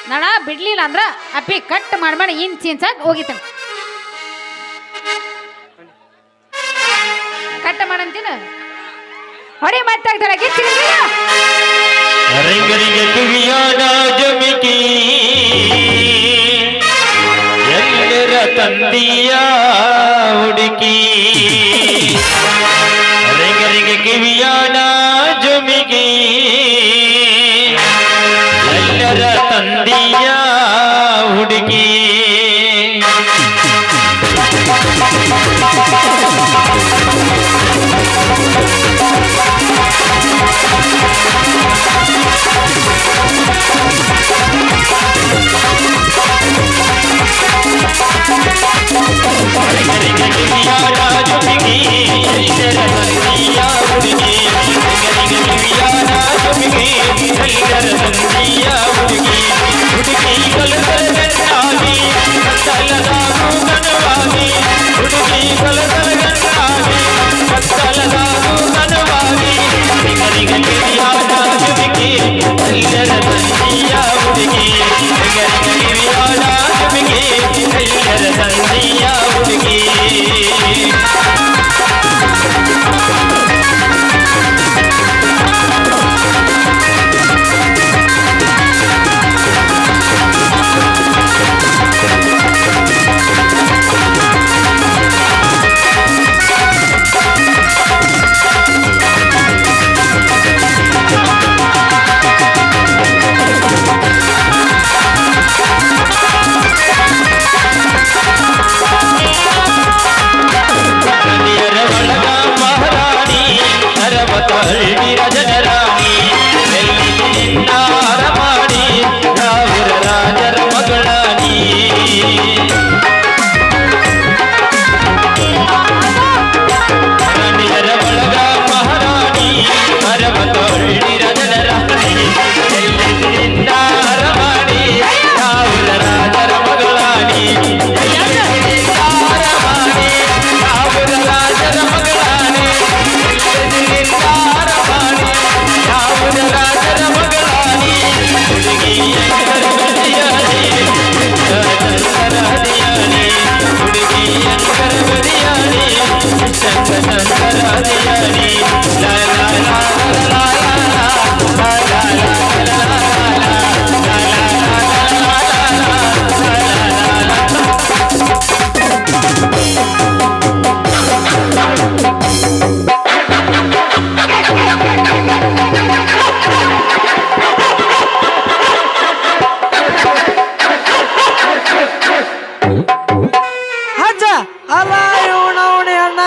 ನಳ ಬಿಡ್ಲಿಲ್ಲ ಅಂದ್ರ ಅಪ್ಪಿ ಕಟ್ ಮಾಡಿ ಇಂಚಾಗಿ ಹೋಗಿತಾನ ಕಟ್ಟ ಮಾಡಂತೀನ ಹೊಡಿ ಮಾತಾಡ್ತಾಳ ರಿಂಗರಿಗೆ ಕಿವಿಯಾದ ಜಮಿಕಿ ಎಲ್ಲರ ತಂದಿಯ ಹುಡುಕಿ ರಿಂಗರಿಗೆ ಕಿವಿಯಾದ ಜಮಿಕಿ ಎಲ್ಲರ ತಂದಿಯ ಹುಡುಗಿ ರಿಂಗರಿಗೆ ಕಿವಿಯಾದ ಜಮಿಕಿ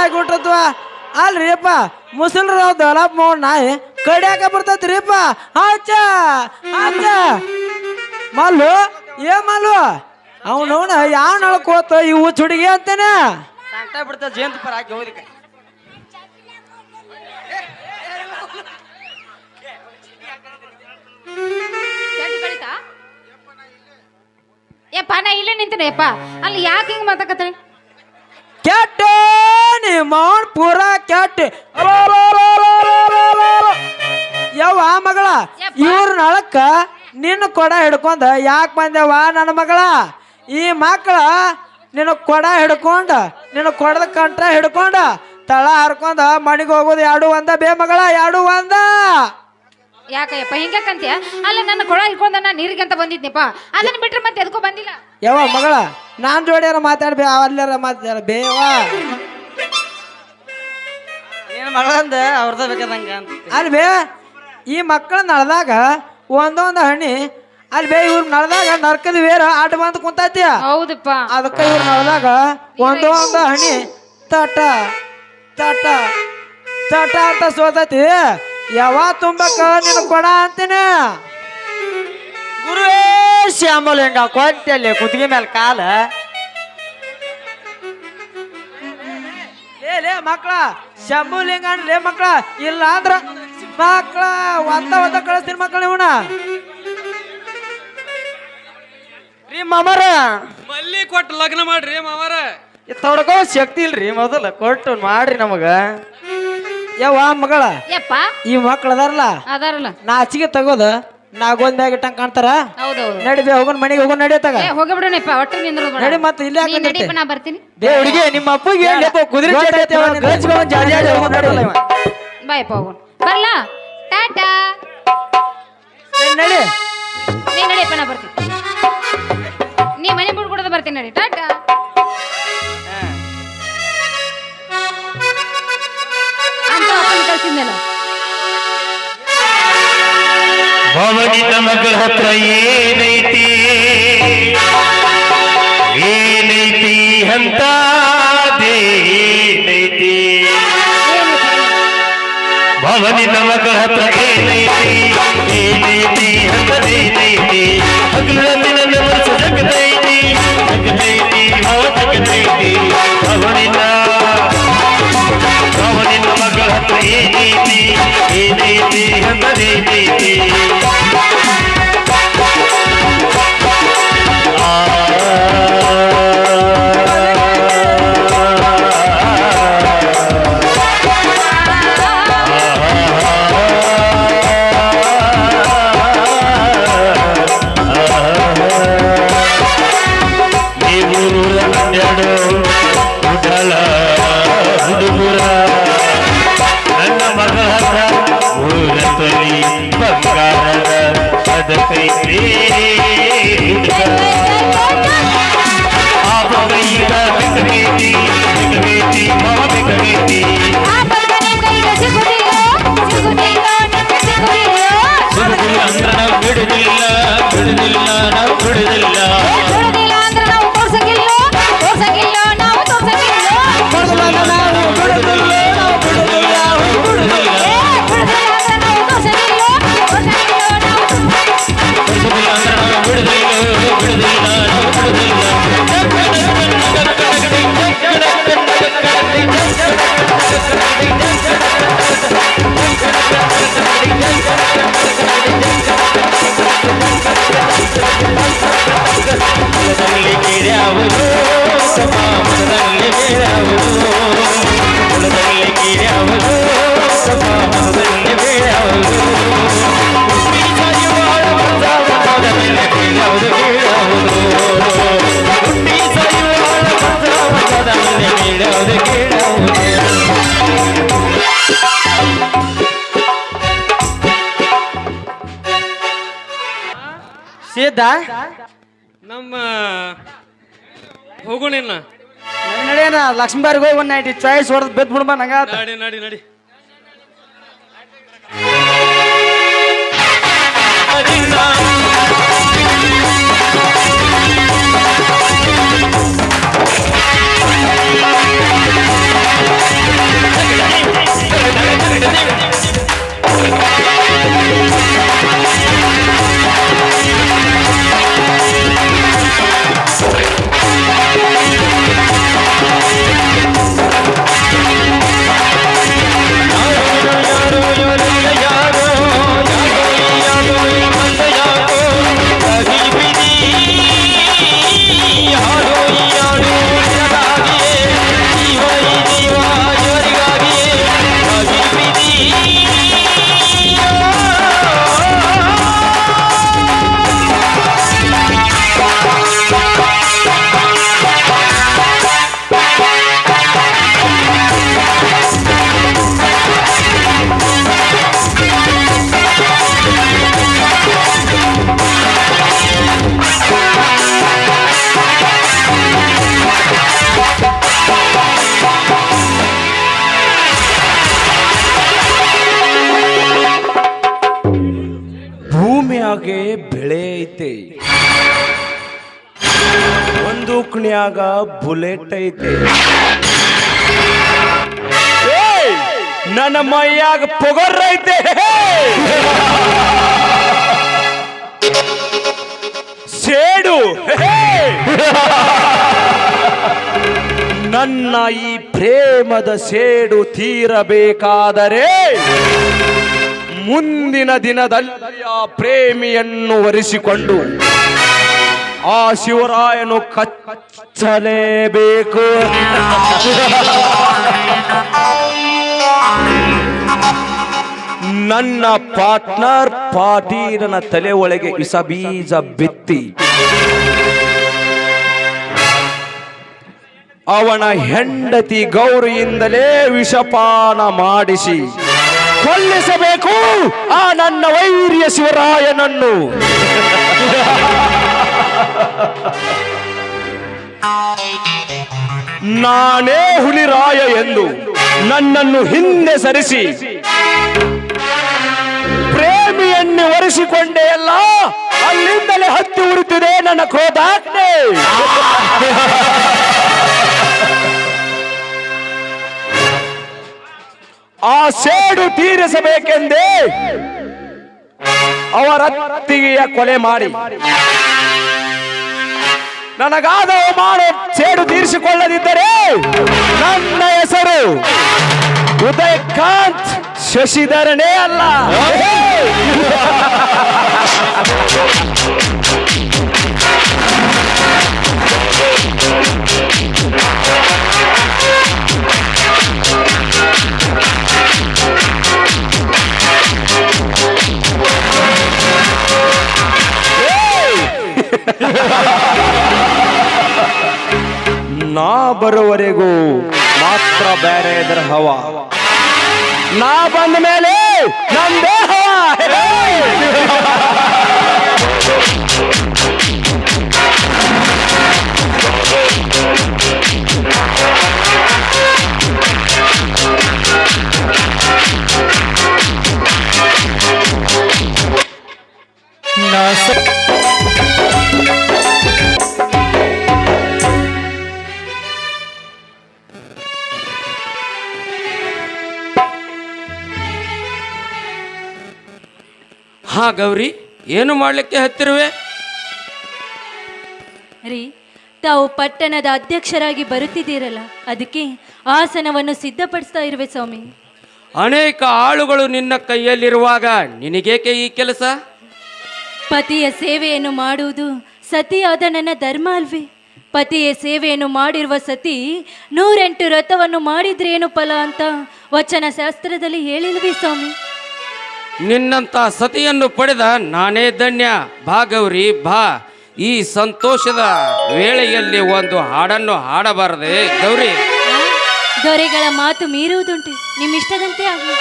ಆಗಿಬಿಟ್ಟತ್ವ ಅಲ್ರಿಪ್ಪ ಮುಸಲ್ರ ದಲಾಪ್ ಮಾಡ್ ನಾಯಿ ಕಡಿಯಾಕ ಬರ್ತೈತ್ರಿಪ್ಪ ಆಚ ಆಚ ಮಲ್ಲು ಏ ಮಲ್ಲು ಅವನವನ ಯಾವ ನಳ್ಕೋತ ಇವು ಚುಡಿಗೆ ಅಂತೇನೆ ಸಂಕಟ ಬಿಡ್ತ ಜೇಂತ ಪರ ಹಾಕಿ ಹೋಗ್ಲಿಕ್ಕೆ ಯಪ್ಪ ನಾ ಇಲ್ಲೇ ನಿಂತೀನಿ ಯಪ್ಪ ಅಲ್ಲಿ ಯಾಕೆ ಹಿಂಗ್ ಮಾತಾಕತ್ರಿ ಕೆಟ್ಟ ನಿಮ್ಮ ಪೂರ ಕೆಟ್ಟ ಯವ್ವ ಮಗಳ ಇವ್ರ ನಳಕ್ಕ ನಿನ್ನ ಕೊಡ ಹಿಡ್ಕೊಂಡ ಯಾಕೆ ಬಂದೇವ ನನ್ನ ಮಗಳ ಈ ಮಕ್ಕಳ ನಿನ್ನ ಕೊಡ ಹಿಡ್ಕೊಂಡ ನಿನ್ನ ಕೊಡದ ಕಂಟ್ರ ಹಿಡ್ಕೊಂಡ ತಳ ಹರ್ಕೊಂಡ ಮಣಿಗೆ ಹೋಗೋದು ಎರಡು ಒಂದ ಬೇ ಮಗಳ ಎರಡು ಒಂದ ಯಾಕಯ್ಯಪ್ಪ ಹಿಂಗಂತೀಯ ಅಲ್ಲ ನನ್ನ ಕೊಳ ಹಿಡ್ಕೊಂಡ ನಾನು ನೀರಿಗೆ ಅಂತ ಬಂದಿದ್ನಿಪ್ಪ ಅದನ್ನ ಬಿಟ್ರೆ ಮತ್ತೆ ಎದಕ್ಕೂ ಬಂದಿಲ್ಲ ಯವ್ವ ಮಗಳ ನಾನ್ ಜೋಡಿಯಾರ ಮಾತಾಡ್ಬೇ ಅಲ್ಲಾರ ಮಾತಾಡ ಬೇವಾ ಏನ್ ಮಗಳಂದ ಅವ್ರದ ಬೇಕಾದಂಗ ಅಂತ ಅಲ್ಲಿ ಬೇ ಈ ಮಕ್ಕಳ ನಳದಾಗ ಒಂದೊಂದು ಹಣ್ಣಿ ಅಲ್ಲಿ ಬೇ ಇವ್ರ ನಳದಾಗ ನರ್ಕದ ವೇರ ಆಟ ಬಂತ ಕುಂತೈತಿ ಹೌದಪ್ಪ ಅದಕ್ಕೆ ಇವ್ರ ನಳದಾಗ ಒಂದೊಂದು ಹಣ್ಣಿ ತಟ ತಟ ತಟ ಅಂತ ಸೋತೈತಿ ಯಾವ ತುಂಬಕ್ಕ ನಿನ್ ಕೊಡ ಅಂತೀನಿ ಗುರುವೇ ಶ್ಯಾಮಲಿಂಗ ಕೊಟ್ಟಲ್ಲಿ ಕುತ್ತಿಗೆ ಮೇಲೆ ಕಾಲ ಲೇ ಮಕ್ಕಳ ಶಂಭುಲಿಂಗ ಲೇ ಮಕ್ಕಳ ಇಲ್ಲ ಅಂದ್ರ ಮಕ್ಕಳ ಒತ್ತ ಕಳಿಸ್ತೀನಿ ಮಕ್ಕಳ ಇವನ ರೀ ಮಾಮರ ಮಲ್ಲಿ ಕೊಟ್ಟು ಲಗ್ನ ಮಾಡ್ರಿ ಮಾವಾರ ತಡ್ಕೋ ಶಕ್ತಿ ಇಲ್ರಿ ಮೊದಲ ಕೊಟ್ಟು ಮಾಡ್ರಿ ನಮಗ ಯವ್ವ ಮಗಳ ಯಪ್ಪ ಈ ಮಕ್ಕಳು ಅದಾರಲ್ಲ ಅದಾರಲ್ಲ ನಾಚಿಗೆ ತಗೋದ ನಾಗೋದ್ ಮ್ಯಾಗ ಇಟ್ಟಂಗ ಕಾಣ್ತಾರ ಹೌದೌದು ನಡಿ ಬೇ ಹೋಗೋಣ ಮನೆಗೆ ಹೋಗೋಣ ನಡಿಯತ್ತಾಗ ಹೋಗ್ಬಿಡೋಣಪ್ಪ ಒಟ್ಟು ನಿಂದ್ರು ನಡಿ ಮತ್ತೆ ಇಲ್ಲೇ ನಡಿಯಪ್ಪ ನಾ ಬರ್ತೀನಿ ಬೇ ಹುಡುಗಿ ನಿಮ್ಮ ಅಪ್ಪಗೆ ಹೇಳಪ್ಪ ಕುದುರೆ ಬಾಯಪ್ಪ ಹೋಗೋಣ ಬರ್ಲಾ ಟಾಟಾ ನಡಿ ನೀ ನಡಿಯಪ್ಪ ನಾ ಬರ್ತೀನಿ ನೀ ಮನೆ ಬಿಡ್ಕೊಡೋದು ಬರ್ತೀನಿ ನಡಿ ಟಾಟಾ ಅಂತ ಅಪ್ಪನ ಕಳ್ಸಿದ್ನಲ್ಲ ಭವನಿತ ಮಗಳ ಹತ್ರ ಏನೈತಿ ಏನೈತಿ ಅಂತ ಏನೈತಿ ಭವನಿತ ಮಗಳ ಹತ್ರ ಏನೈತಿ ಏನೈತಿ ಅಂತದೇನೈತಿ ಹಗಲಲ್ಲಿ ನನ್ನ ಮನಸ್ಸು ಜಗದೈತಿ ಜಗದೈತಿ ಜಗದೈತಿ ಭವನಿತ ಮಗಳ ಹತ್ರ ಏನೈತಿ ಏನೈತಿ ಅಂತದೇನೈತಿ ನನ್ನ ಮಗಳ ಊರತಲಿ ಬಂಗಾರದ ಅದಕೈತಿ ಆ ಬಗೈಗ ಬೆಕಬೇತಿ ಬೆಕಬೇತಿ ಮಾವ ಬೆಕಬೇತಿ ಸುಡುದಿಲ್ಲ ಅಂದ್ರೆ ನಾವು ಬಿಡುದಿಲ್ಲ ಬಿಡುದಿಲ್ಲ ನಾವು ಬಿಡುದಿಲ್ಲ ಸಿದ್ಧ ನಮ್ಮ ಹೋಗೋಣಿಲ್ಲ ನಡೆಯನ ಲಕ್ಷ್ಮೀಬಾರಿಗೆ ಹೋಗಿ ಒಂದು ನೈಟ್ ಚಾಯ್ಸ್ ಹೊಡೆದು ಬೆದ್ ಬಿಡ್ಬ ನಂಗ ನಡಿ ನಡಿ ನಡಿ Adina ಐತೆ, ಬಂದೂಕ್ನ್ಯಾಗ ಬುಲೆಟ್ ಐತೆ, ಏಯ್, ನನ್ನ ಮೈಯಾಗ ಪೊಗರ್ ಐತೆ, ಸೇಡು, ನನ್ನ ಈ ಪ್ರೇಮದ ಸೇಡು ತೀರಬೇಕಾದರೆ ಮುಂದಿನ ದಿನದಲ್ಲಿ ಆ ಪ್ರೇಮಿಯನ್ನು ವರಿಸಿಕೊಂಡು ಆ ಶಿವರಾಯನು ಕಚ್ಚಲೇಬೇಕು. ನನ್ನ ಪಾರ್ಟ್ನರ್ ಪಾಟೀಲನ ತಲೆ ಒಳಗೆ ವಿಷ ಬೀಜ ಬಿತ್ತಿ ಅವನ ಹೆಂಡತಿ ಗೌರಿಯಿಂದಲೇ ವಿಷಪಾನ ಮಾಡಿಸಿ ಕೊಲ್ಲಿಸಬೇಕು ಆ ನನ್ನ ವೈರ್ಯ ಶಿವರಾಯನನ್ನು. ನಾನೇ ಹುಲಿರಾಯ ಎಂದು ನನ್ನನ್ನು ಹಿಂದೆ ಸರಿಸಿ ಪ್ರೇಮಿಯನ್ನು ಒರೆಸಿಕೊಂಡೆ ಅಲ್ಲ, ಅಲ್ಲಿಂದಲೇ ಹತ್ತಿ ಉರಿತಿದೆ ನನ್ನ ಕ್ರೋಧಾಗ್ನೆ. ಆ ಸೇಡು ತೀರಿಸಬೇಕೆಂದೇ ಅವರ ಅತ್ತಿಗೆಯ ಕೊಲೆ ಮಾಡಿ ನನಗಾದ ಅವಮಾನ ಸೇಡು ತೀರಿಸಿಕೊಳ್ಳದಿದ್ದರೆ ನನ್ನ ಹೆಸರು ಉದಯಕಾಂತ್ ಶಶಿಧರನೇ ಅಲ್ಲ. ನಾ ಬರುವವರೆಗೂ ಮಾತ್ರ ಬೇರೆ ಇದರ ಹವ, ನಾ ಬಂದ ಮೇಲೆ ನಂದೇ ಹವ. ಹಾ ಗೌರಿ, ಏನು ಮಾಡ್ಲಿಕ್ಕೆ ಹತ್ತಿರುವೆ? ರೀ, ತಾವು ಪಟ್ಟಣದ ಅಧ್ಯಕ್ಷರಾಗಿ ಬರುತ್ತಿದ್ದೀರಲ್ಲ, ಅದಕ್ಕೆ ಆಸನವನ್ನು ಸಿದ್ಧಪಡಿಸ್ತಾ ಇರುವೆ ಸ್ವಾಮಿ. ಅನೇಕ ಆಳುಗಳು ನಿನ್ನ ಕೈಯಲ್ಲಿರುವಾಗ ನಿನಗೇಕೆ ಈ ಕೆಲಸ? ಪತಿಯ ಸೇವೆಯನ್ನು ಮಾಡುವುದು ಸತಿಯಾದ ನನ್ನ ಧರ್ಮ ಅಲ್ವೇ? ಪತಿಯ ಸೇವೆಯನ್ನು ಮಾಡಿರುವ ಸತಿ 108 ವ್ರತವನ್ನು ಮಾಡಿದ್ರೇನು ಫಲ ಅಂತ ವಚನ ಶಾಸ್ತ್ರದಲ್ಲಿ ಹೇಳಿಲ್ವೇ ಸ್ವಾಮಿ? ನಿನ್ನಂತ ಸತಿಯನ್ನು ಪಡೆದ ನಾನೇ ಧನ್ಯ. ಬಾ ಗೌರಿ ಬಾ, ಈ ಸಂತೋಷದ ವೇಳೆಯಲ್ಲಿ ಒಂದು ಹಾಡನ್ನು ಹಾಡಬಾರದೆ ಗೌರಿ? ದೊರೆಗಳ ಮಾತು ಮೀರುವುದುಂಟು, ನಿಮ್ಮಿಷ್ಟದಂತೆ ಆಗಲಿ.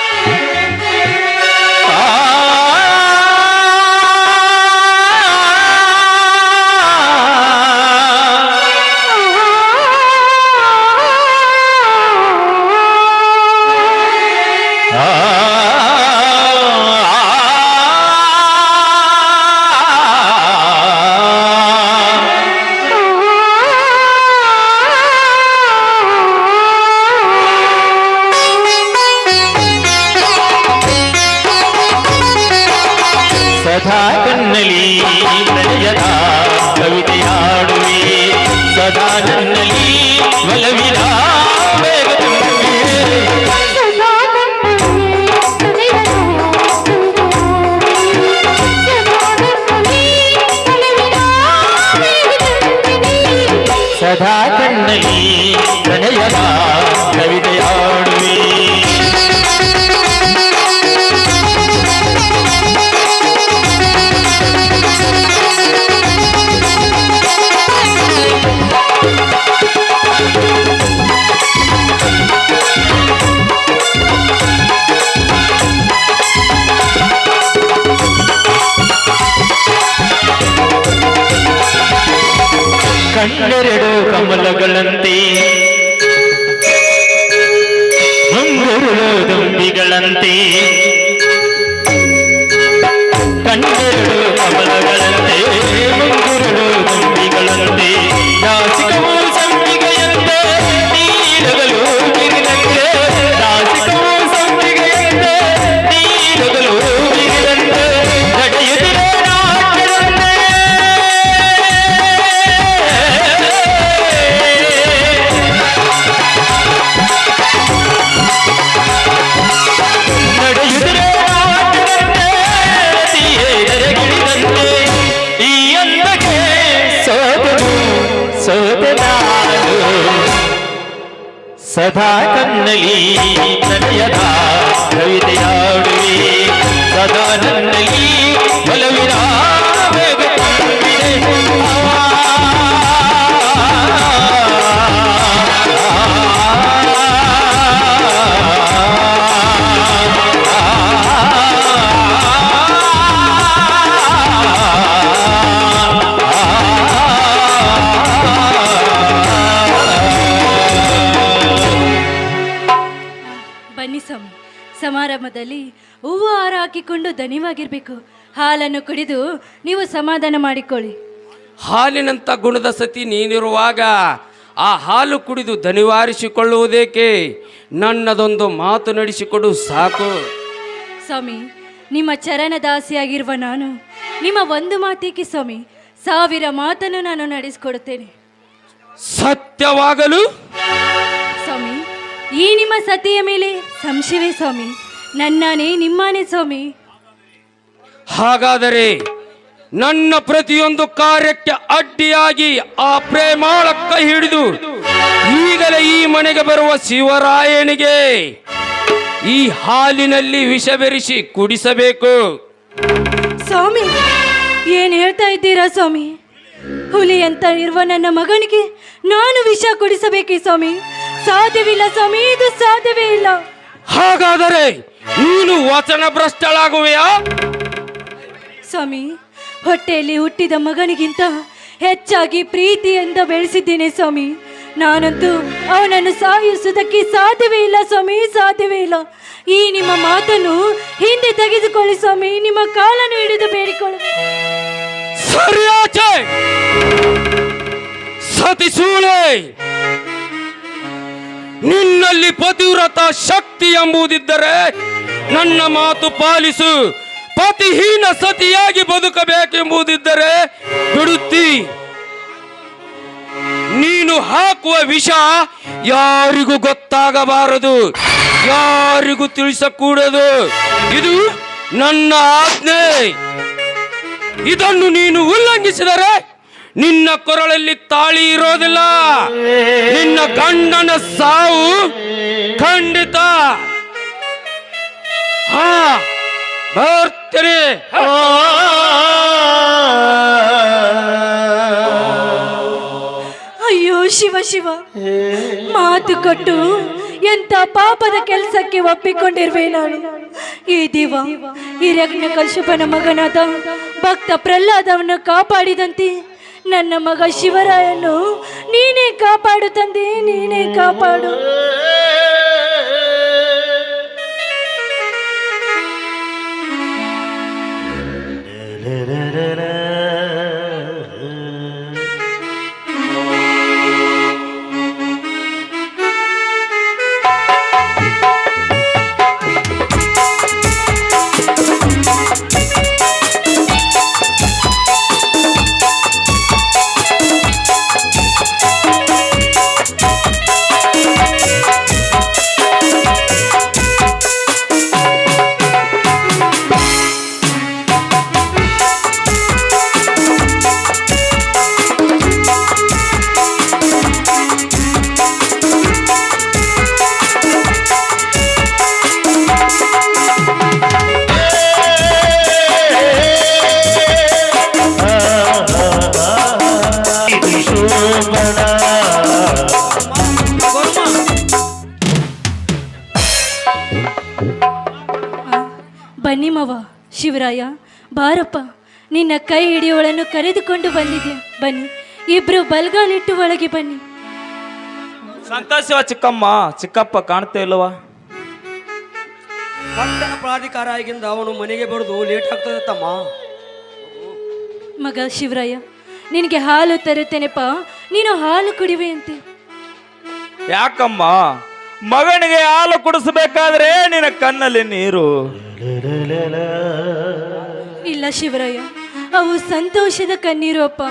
ಸದಾ ಕಣ್ಣಲಿ ನಡೆಯದ ಕವಿತೆಯಾಡುವೆ, ಸದಾ ನನ್ನಲ್ಲಿ ಒಲವಿನ ಬೇಗ ಸದಾ ಕಣ್ಣಲಿ ನಡೆಯದ ಕವಿತೆಯಾಡುವೆ. ಕಣ್ಣೆರಡು ಕಮಲಗಳಂತೆ, ಮುಂಗುರುಳು ದುಂಬಿಗಳಂತೆ, ಕಣ್ಣೆರಡು ಕಮಲಗಳಂತೆ ಸದಾ ಕಣ್ಣಲಿ ಪ್ರಣಯದ ಕವಿತೆಯಾಡುವೆ ಸದಾ ನನ್ನಲ್ಲಿ ಒಲವಿನ ವೇಗ ತುಂಬಿದೆ. ಬನ್ನಿ ಸ್ವಾಮಿ, ಸಮಾರಂಭದಲ್ಲಿ ಹೂವು ಹಾರ ಹಾಕಿಕೊಂಡು ದಣಿವಾಗಿರ್ಬೇಕು. ಹಾಲನ್ನು ಕುಡಿದು ನೀವು ಸಮಾಧಾನ ಮಾಡಿಕೊಳ್ಳಿ. ಹಾಲಿನಂಥ ಗುಣದ ಸತಿ ನೀನಿರುವಾಗ ಆ ಹಾಲು ಕುಡಿದು ದಣಿವಾರಿಸಿಕೊಳ್ಳುವುದೇಕೆ? ನನ್ನದೊಂದು ಮಾತು ನಡೆಸಿಕೊಡು ಸಾಕು. ಸ್ವಾಮಿ, ನಿಮ್ಮ ಚರಣದಾಸಿಯಾಗಿರುವ ನಾನು ನಿಮ್ಮ ಒಂದು ಮಾತಿಗೆ ಸ್ವಾಮಿ 1000 ಮಾತನ್ನು ನಾನು ನಡೆಸಿಕೊಡುತ್ತೇನೆ. ಸತ್ಯವಾಗಲು ಸ್ವಾಮಿ, ಈ ನಿಮ್ಮ ಸತಿಯ ಮೇಲೆ ಸಂಶಯವೇ ಸ್ವಾಮಿ? ನನ್ನಾನೇ ನಿಮ್ಮಾನೇ ಸ್ವಾಮಿ. ಹಾಗಾದರೆ ನನ್ನ ಪ್ರತಿಯೊಂದು ಕಾರ್ಯಕ್ಕೆ ಅಡ್ಡಿಯಾಗಿ ಆ ಪ್ರೇಮಾಳ ಕೈ ಹಿಡಿದು ಈಗಲೇ ಈ ಮನೆಗೆ ಬರುವ ಶಿವರಾಯನಿಗೆ ಈ ಹಾಲಿನಲ್ಲಿ ವಿಷ ಬೆರೆಸಿ ಕುಡಿಸಬೇಕು. ಸ್ವಾಮಿ, ಏನು ಹೇಳ್ತಾ ಇದ್ದೀರಾ ಸ್ವಾಮಿ? ಹುಲಿ ಅಂತ ಇರುವ ನನ್ನ ಮಗನಿಗೆ ನಾನು ವಿಷ ಕುಡಿಸಬೇಕೇ ಸ್ವಾಮಿ? ಸಾಧ್ಯವಿಲ್ಲ ಸ್ವಾಮಿ, ಇದು ಸಾಧ್ಯವೇ ಇಲ್ಲ. ಹಾಗಾದರೆ ನೀನು ವಚನ ಭ್ರಷ್ಟಳಾಗುವೆಯಾ? ಸ್ವಾಮಿ, ಹೊಟ್ಟೆಯಲ್ಲಿ ಹುಟ್ಟಿದ ಮಗನಿಗಿಂತ ಹೆಚ್ಚಾಗಿ ಪ್ರೀತಿಯಿಂದ ಬೆಳೆಸಿದ್ದೇನೆ ಸ್ವಾಮಿ. ನಾನಂತೂ ಅವನನ್ನು ಸಾಯಿಸುವುದಕ್ಕೆ ಸಾಧ್ಯವೇ ಇಲ್ಲ ಸ್ವಾಮಿ, ಸಾಧ್ಯವೇ ಇಲ್ಲ. ಈ ನಿಮ್ಮ ಮಾತನ್ನು ಹಿಂದೆ ತೆಗೆದುಕೊಳ್ಳಿ ಸ್ವಾಮಿ, ನಿಮ್ಮ ಕಾಲನ್ನು ಹಿಡಿದು ಬೇಡಿಕೊಳ್ಳಿ. ಸರಿಯಾಚೆ ಸತಿಸೂಳೆ, ನಿನ್ನಲ್ಲಿ ಪತಿವ್ರತ ಶಕ್ತಿ ಎಂಬುದಿದ್ದರೆ ನನ್ನ ಮಾತು ಪಾಲಿಸು. ಪತಿಹೀನ ಸತಿಯಾಗಿ ಬದುಕಬೇಕೆಂಬುದಿದ್ದರೆ ಬಿಡುತ್ತಿ. ನೀನು ಹಾಕುವ ವಿಷ ಯಾರಿಗೂ ಗೊತ್ತಾಗಬಾರದು, ಯಾರಿಗೂ ತಿಳಿಸಕೂಡದು. ಇದು ನನ್ನ ಆಜ್ಞೆ. ಇದನ್ನು ನೀನು ಉಲ್ಲಂಘಿಸಿದರೆ ನಿನ್ನ ಕೊರಳಲ್ಲಿ ತಾಳಿ ಇರೋದಿಲ್ಲ. ನಿನ್ನ ಗಂಡನ ಸಾವು ಖಂಡಿತ. ಹಾ, ಬರ್ತೀನಿ. ಅಯ್ಯೋ ಶಿವ ಶಿವ, ಮಾತು ಕೊಟ್ಟು ಎಂತ ಪಾಪದ ಕೆಲಸಕ್ಕೆ ಒಪ್ಪಿಕೊಂಡಿರುವೆ ನಾನು. ಈ ದಿವ ಹಿರಣ್ಯಕಶಿಪನ ಮಗನಾದ ಭಕ್ತ ಪ್ರಹ್ಲಾದವನ್ನು ಕಾಪಾಡಿದಂತೆ ನನ್ನ ಮಗ ಶಿವರಾಯನು ನೀನೇ ಕಾಪಾಡು ತಂದೆ, ನೀನೇ ಕಾಪಾಡು. ಬನ್ನಿ ಮವ ಶಿವರಾಯ, ಬಾರಪ್ಪ, ನಿನ್ನ ಕೈ ಹಿಡಿಯೋಳನ್ನು ಕರೆದುಕೊಂಡು ಬಂದಿದ್ದೆ. ಬನ್ನಿ, ಇಬ್ರು ಬಲ್ಗಾಲಿಟ್ಟು ಒಳಗೆ ಬನ್ನಿ. ಸಂತೋಷವ ಚಿಕ್ಕಮ್ಮ, ಚಿಕ್ಕಪ್ಪ ಕಾಣ್ತಾ ಇಲ್ಲವಾ? ಪಟ್ಟಣ ಪ್ರಾಧಿಕಾರ ಆಗಿಂದ ಅವನು ಮನೆಗೆ ಬರೋದು ಲೇಟ್ ಆಗ್ತದೆ ತಮ್ಮ. ಮಗ ಶಿವರಾಯ, ನಿನಗೆ ಹಾಲು ತರುತ್ತೇನೆಪ್ಪ, ನೀನು ಹಾಲು ಕುಡಿವೆ ಅಂತೆ. ಯಾಕಮ್ಮ ಮಗನಿಗೆ ಹಾಲು ಕುಡಿಸಬೇಕಾದ್ರೆ ನಿನ್ನ ಕಣ್ಣಲ್ಲಿ ನೀರು? ಇಲ್ಲ ಶಿವರಾಯ, ಅವು ಸಂತೋಷದ ಕಣ್ಣೀರು ಅಪ್ಪ.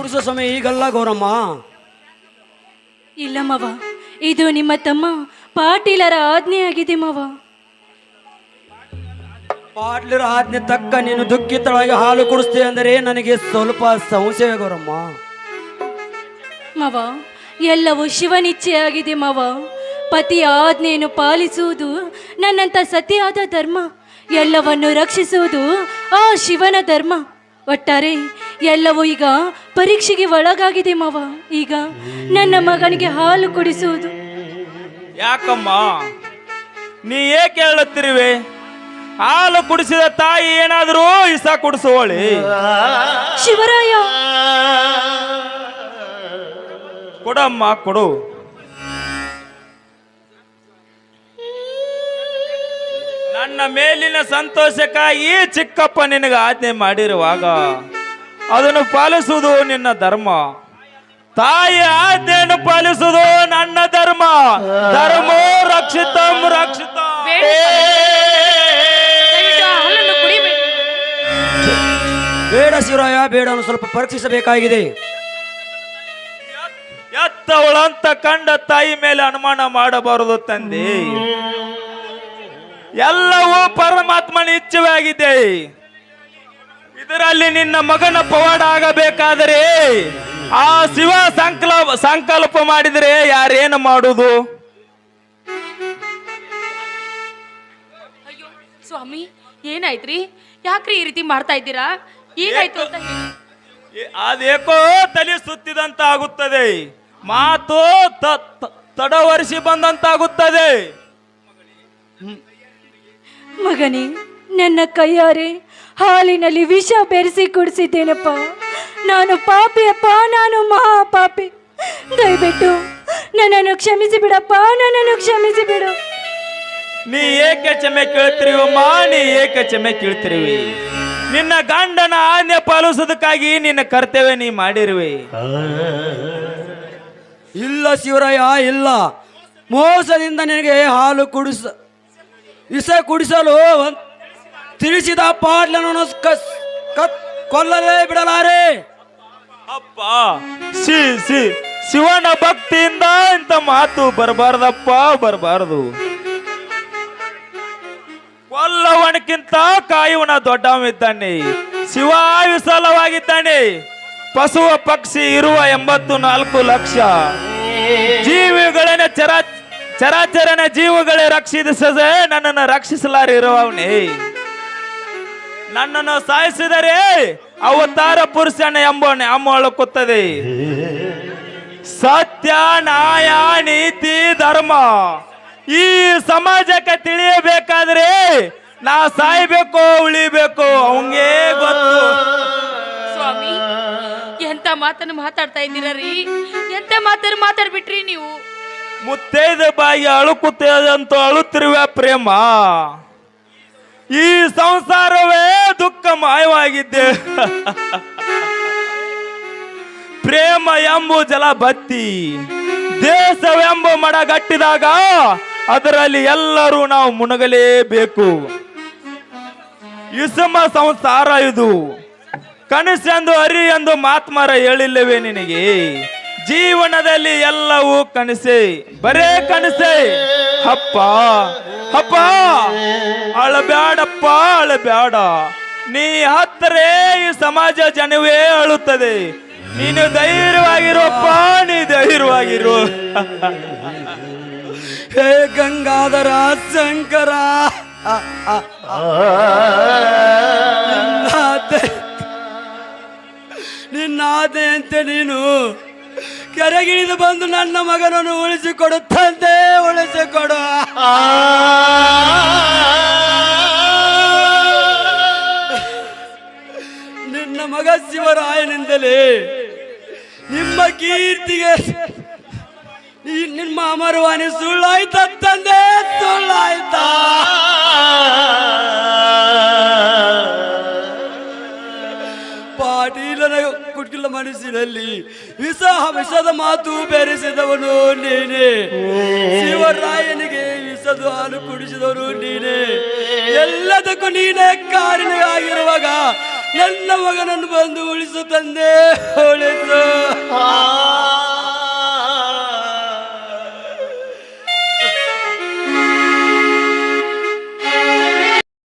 ಕುಡಿಸೋ ಸಮಯ ಈಗಲ್ಲ ಗೌರಮ್ಮ. ಇಲ್ಲ ಮವ, ಇದು ನಿಮ್ಮ ತಮ್ಮ ಪಾಟೀಲರ ಆಜ್ಞೆಯಾಗಿದೆ ಮವ. ಪಾಟ್ಲಿರ ಆಜ್ಞೆ ತಕ್ಕ ನೀನು ದುಃಖಿತಳಾಗಿ ಹಾಲು ಕುಡಿಸ್ತೀಯ ಅಂದರೆ ನನಗೆ ಸ್ವಲ್ಪ ಸಂಶಯ ಗೌರಮ್ಮ. ಮವ, ಎಲ್ಲವೂ ಶಿವನಿಚ್ಛೆಯಾಗಿದೆ ಮವ. ಪತಿಯ ಆಜ್ಞೆಯನ್ನು ಪಾಲಿಸುವುದು ನನ್ನಂಥ ಸತಿಯಾದ ಧರ್ಮ. ಎಲ್ಲವನ್ನು ರಕ್ಷಿಸುವುದು ಆ ಶಿವನ ಧರ್ಮ. ಒಟ್ಟಾರೆ ಎಲ್ಲವೂ ಈಗ ಪರೀಕ್ಷೆಗೆ ಒಳಗಾಗಿದೆ ಮವ. ಈಗ ನನ್ನ ಮಗನಿಗೆ ಹಾಲು ಕುಡಿಸುವುದು. ಯಾಕಮ್ಮ ನೀ ಏಕೆ ಹೇಳುತ್ತಿರುವೆ? ಹಾಲು ಕುಡಿಸಿದ ತಾಯಿ ಏನಾದರೂ ಇಸ ಕುಡಿಸುವಳಿ? ಶಿವರಾಯ, ಕೊಡಮ್ಮ ಕೊಡು. ನನ್ನ ಮೇಲಿನ ಸಂತೋಷಕ್ಕಾಗಿ ಚಿಕ್ಕಪ್ಪ ನಿನಗೆ ಆಜ್ಞೆ ಮಾಡಿರುವಾಗ ಅದನ್ನು ಪಾಲಿಸುವುದು ನಿನ್ನ ಧರ್ಮ. ತಾಯಿ ಆಜ್ಞೆಯನ್ನು ಪಾಲಿಸುವುದು ನನ್ನ ಧರ್ಮ. ಧರ್ಮೋ ರಕ್ಷಿತಂ ರಕ್ಷಿತ. ದಯವಿಟ್ಟು ಆ ಹಾಲನ್ನು ಕುಡಿಬೇಡಿ. ಬೇಡ ಶಿವರಾಯ, ಬೇಡ, ಸ್ವಲ್ಪ ಪರೀಕ್ಷಿಸಬೇಕಾಗಿದೆ. ಎತ್ತವಳಂತ ಕಂಡ ತಾಯಿ ಮೇಲೆ ಅನುಮಾನ ಮಾಡಬಾರದು ತಂದೆ. ಎಲ್ಲವೂ ಪರಮಾತ್ಮನ ಇಚ್ಛೆಯಾಗಿದೆ. ಇದರಲ್ಲಿ ನಿನ್ನ ಮಗನ ಪವಾಡ ಆಗಬೇಕಾದರೆ ಆ ಶಿವ ಸಂಕಲ್ಪ ಮಾಡಿದರೆ ಯಾರೇನು ಮಾಡುವುದು? ಅಯ್ಯೋ ಸ್ವಾಮಿ, ಏನಾಯ್ತ್ರಿ? ಯಾಕ್ರಿ ಈ ರೀತಿ ಮಾಡ್ತಾ ಇದ್ದೀರಾ? ಏನಾಯ್ತು ಅಂತ ಹೇಳಿ. ಅದೇಕೋ ತಲೆ ಸುತ್ತಿದಂತ ಆಗುತ್ತದೆ, ಮಾತು ತಡವರಿಸಿ ಬಂದಂತಾಗುತ್ತದೆ. ಮಗನೇ, ನನ್ನ ಕೈಯಾರೆ ಹಾಲಿನಲ್ಲಿ ವಿಷ ಬೆರೆಸಿ ಕುಡಿಸಿದ್ದೇನಪ್ಪ. ನಾನು ಪಾಪಿಯಪ್ಪ, ನಾನು ಮಹಾಪಾಪಿ. ದಯವಿಟ್ಟು ನನ್ನನ್ನು ಕ್ಷಮಿಸಿ ಬಿಡಪ್ಪ, ನನ್ನನ್ನು ಕ್ಷಮಿಸಿ ಬಿಡು. ನೀ ಏಕೆ ಕ್ಷಮೆ ಕೇಳ್ತಿರುವಮ್ಮ? ನೀ ಏಕೆ ಕ್ಷಮೆ ಕೇಳ್ತಿರುವಿ? ನಿನ್ನ ಗಂಡನ ಆಜ್ಞೆ ಪಾಲಿಸೋದಕ್ಕಾಗಿ ನಿನ್ನ ಕರ್ತವ್ಯ ನೀ ಮಾಡಿರುವೆ. ಇಲ್ಲ ಶಿವರಾಯ, ಇಲ್ಲ. ಮೋಸದಿಂದ ನಿನಗೆ ಹಾಲು ವಿಷ ಕುಡಿಸಲು ತಿಳಿಸಿದ ಪಾಟ್ಲನ್ನು ಕೊಲ್ಲಲೇ ಬಿಡಲಾರೆ. ಅಪ್ಪ, ಶಿವನ ಭಕ್ತಿಯಿಂದ ಇಂಥ ಮಾತು ಬರಬಾರ್ದಪ್ಪ, ಬರಬಾರದು. ಕೊಲ್ಲವನಕ್ಕಿಂತ ಕಾಯುವನ ದೊಡ್ಡವಿದ್ದಾನೆ. ಶಿವ ವಿಶಾಲವಾಗಿದ್ದಾನೆ. ಪಶುವ ಪಕ್ಷಿ ಇರುವ 84 ಲಕ್ಷ ಜೀವಿಗಳನ್ನ ಚರಾಚರನ ಜೀವಗಳೇ ರಕ್ಷಿಸದೆ ನನ್ನನ್ನು ರಕ್ಷಿಸಲಾರಿರುವವನೇ. ನನ್ನನ್ನು ಸಾಯಿಸಿದರೆ ಅವತಾರ ಪುರುಷನ ಅಮ್ಮೊಳಕುತ್ತದೆ. ಸತ್ಯ, ನ್ಯಾಯ, ನೀತಿ, ಧರ್ಮ ಈ ಸಮಾಜಕ್ಕೆ ತಿಳಿಯಬೇಕಾದ್ರೆ ನಾ ಸಾಯ್ಬೇಕು ಉಳಿಬೇಕು ಅವಂಗೇ ಗೊತ್ತು. ಸ್ವಾಮಿ, ಎಂತ ಮಾತನ್ನು ಮಾತಾಡ್ತಾ ಇದ್ದೀರಾ ರೀ? ಎಂತ ಮಾತನ್ನು ಮಾತಾಡ್ಬಿಟ್ರಿ ನೀವು? ಮುತ್ತೈದ ಬಾಯಿ ಅಳುಕುತ್ತದಂತ ಅಳುತ್ತಿರುವ ಪ್ರೇಮ. ಈ ಸಂಸಾರವೇ ದುಃಖಮಯವಾಗಿದ್ದೆ. ಪ್ರೇಮ ಎಂಬ ಜಲ ಬತ್ತಿ, ದೇಶವೆಂಬ ಮಡಗಟ್ಟಿದಾಗ ಅದರಲ್ಲಿ ಎಲ್ಲರೂ ನಾವು ಮುಣಗಲೇಬೇಕು. ಇಸಮ ಸಂಸಾರ ಇದು. ಕನಸೆಂದು ಹರಿ ಎಂದು ಮಾತ್ಮರ ಹೇಳಿಲ್ಲವೇ ನಿನಗೆ? ಜೀವನದಲ್ಲಿ ಎಲ್ಲವೂ ಕನಸೆ, ಬರೇ ಕನಸೆ. ಅಪ್ಪ ಅಪ್ಪ, ಅಳಬ್ಯಾಡಪ್ಪ, ಅಳಬ್ಯಾಡ. ನೀ ಹತ್ತರೆ ಈ ಸಮಾಜ ಜನವೇ ಅಳುತ್ತದೆ. ನೀನು ಧೈರ್ಯವಾಗಿರುವಪ್ಪ, ನೀ ಧೈರ್ಯವಾಗಿರು. ಹೇ ಗಂಗಾಧರ ಶಂಕರ, ನಿನ್ನಾದೆಯಂತೆ ನೀನು ಕೆರೆಗಿಳಿದು ಬಂದು ನನ್ನ ಮಗನನ್ನು ಉಳಿಸಿಕೊಡು ತಂದೆ, ಉಳಿಸಿಕೊಡು. ನಿನ್ನ ಮಗ ಶಿವರಾಯನಿಂದಲೇ ನಿಮ್ಮ ಕೀರ್ತಿಗೆ ನಿಮ್ಮ ಅಮರವಾಣಿ ಸುಳ್ಳಾಯ್ತ ತಂದೆ, ಸುಳ್ಳಾಯ್ತ. ಪಾಟೀಲನ ಕುಟಿಲ ಮನಸ್ಸಿನಲ್ಲಿ ವಿಷದ ಮಾತು ಬೆರೆಸಿದವನು ನೀನೇ. ಶಿವರಾಯನಿಗೆ ವಿಷದ ಹಾಲು ಕುಡಿಸಿದವನು ನೀನೇ. ಎಲ್ಲದಕ್ಕೂ ನೀನೇ ಕಾರಣವಾಗಿರುವಾಗ ನನ್ನ ಮಗನನ್ನು ಬಂದು ಉಳಿಸು ತಂದೆ, ಉಳಿಸು.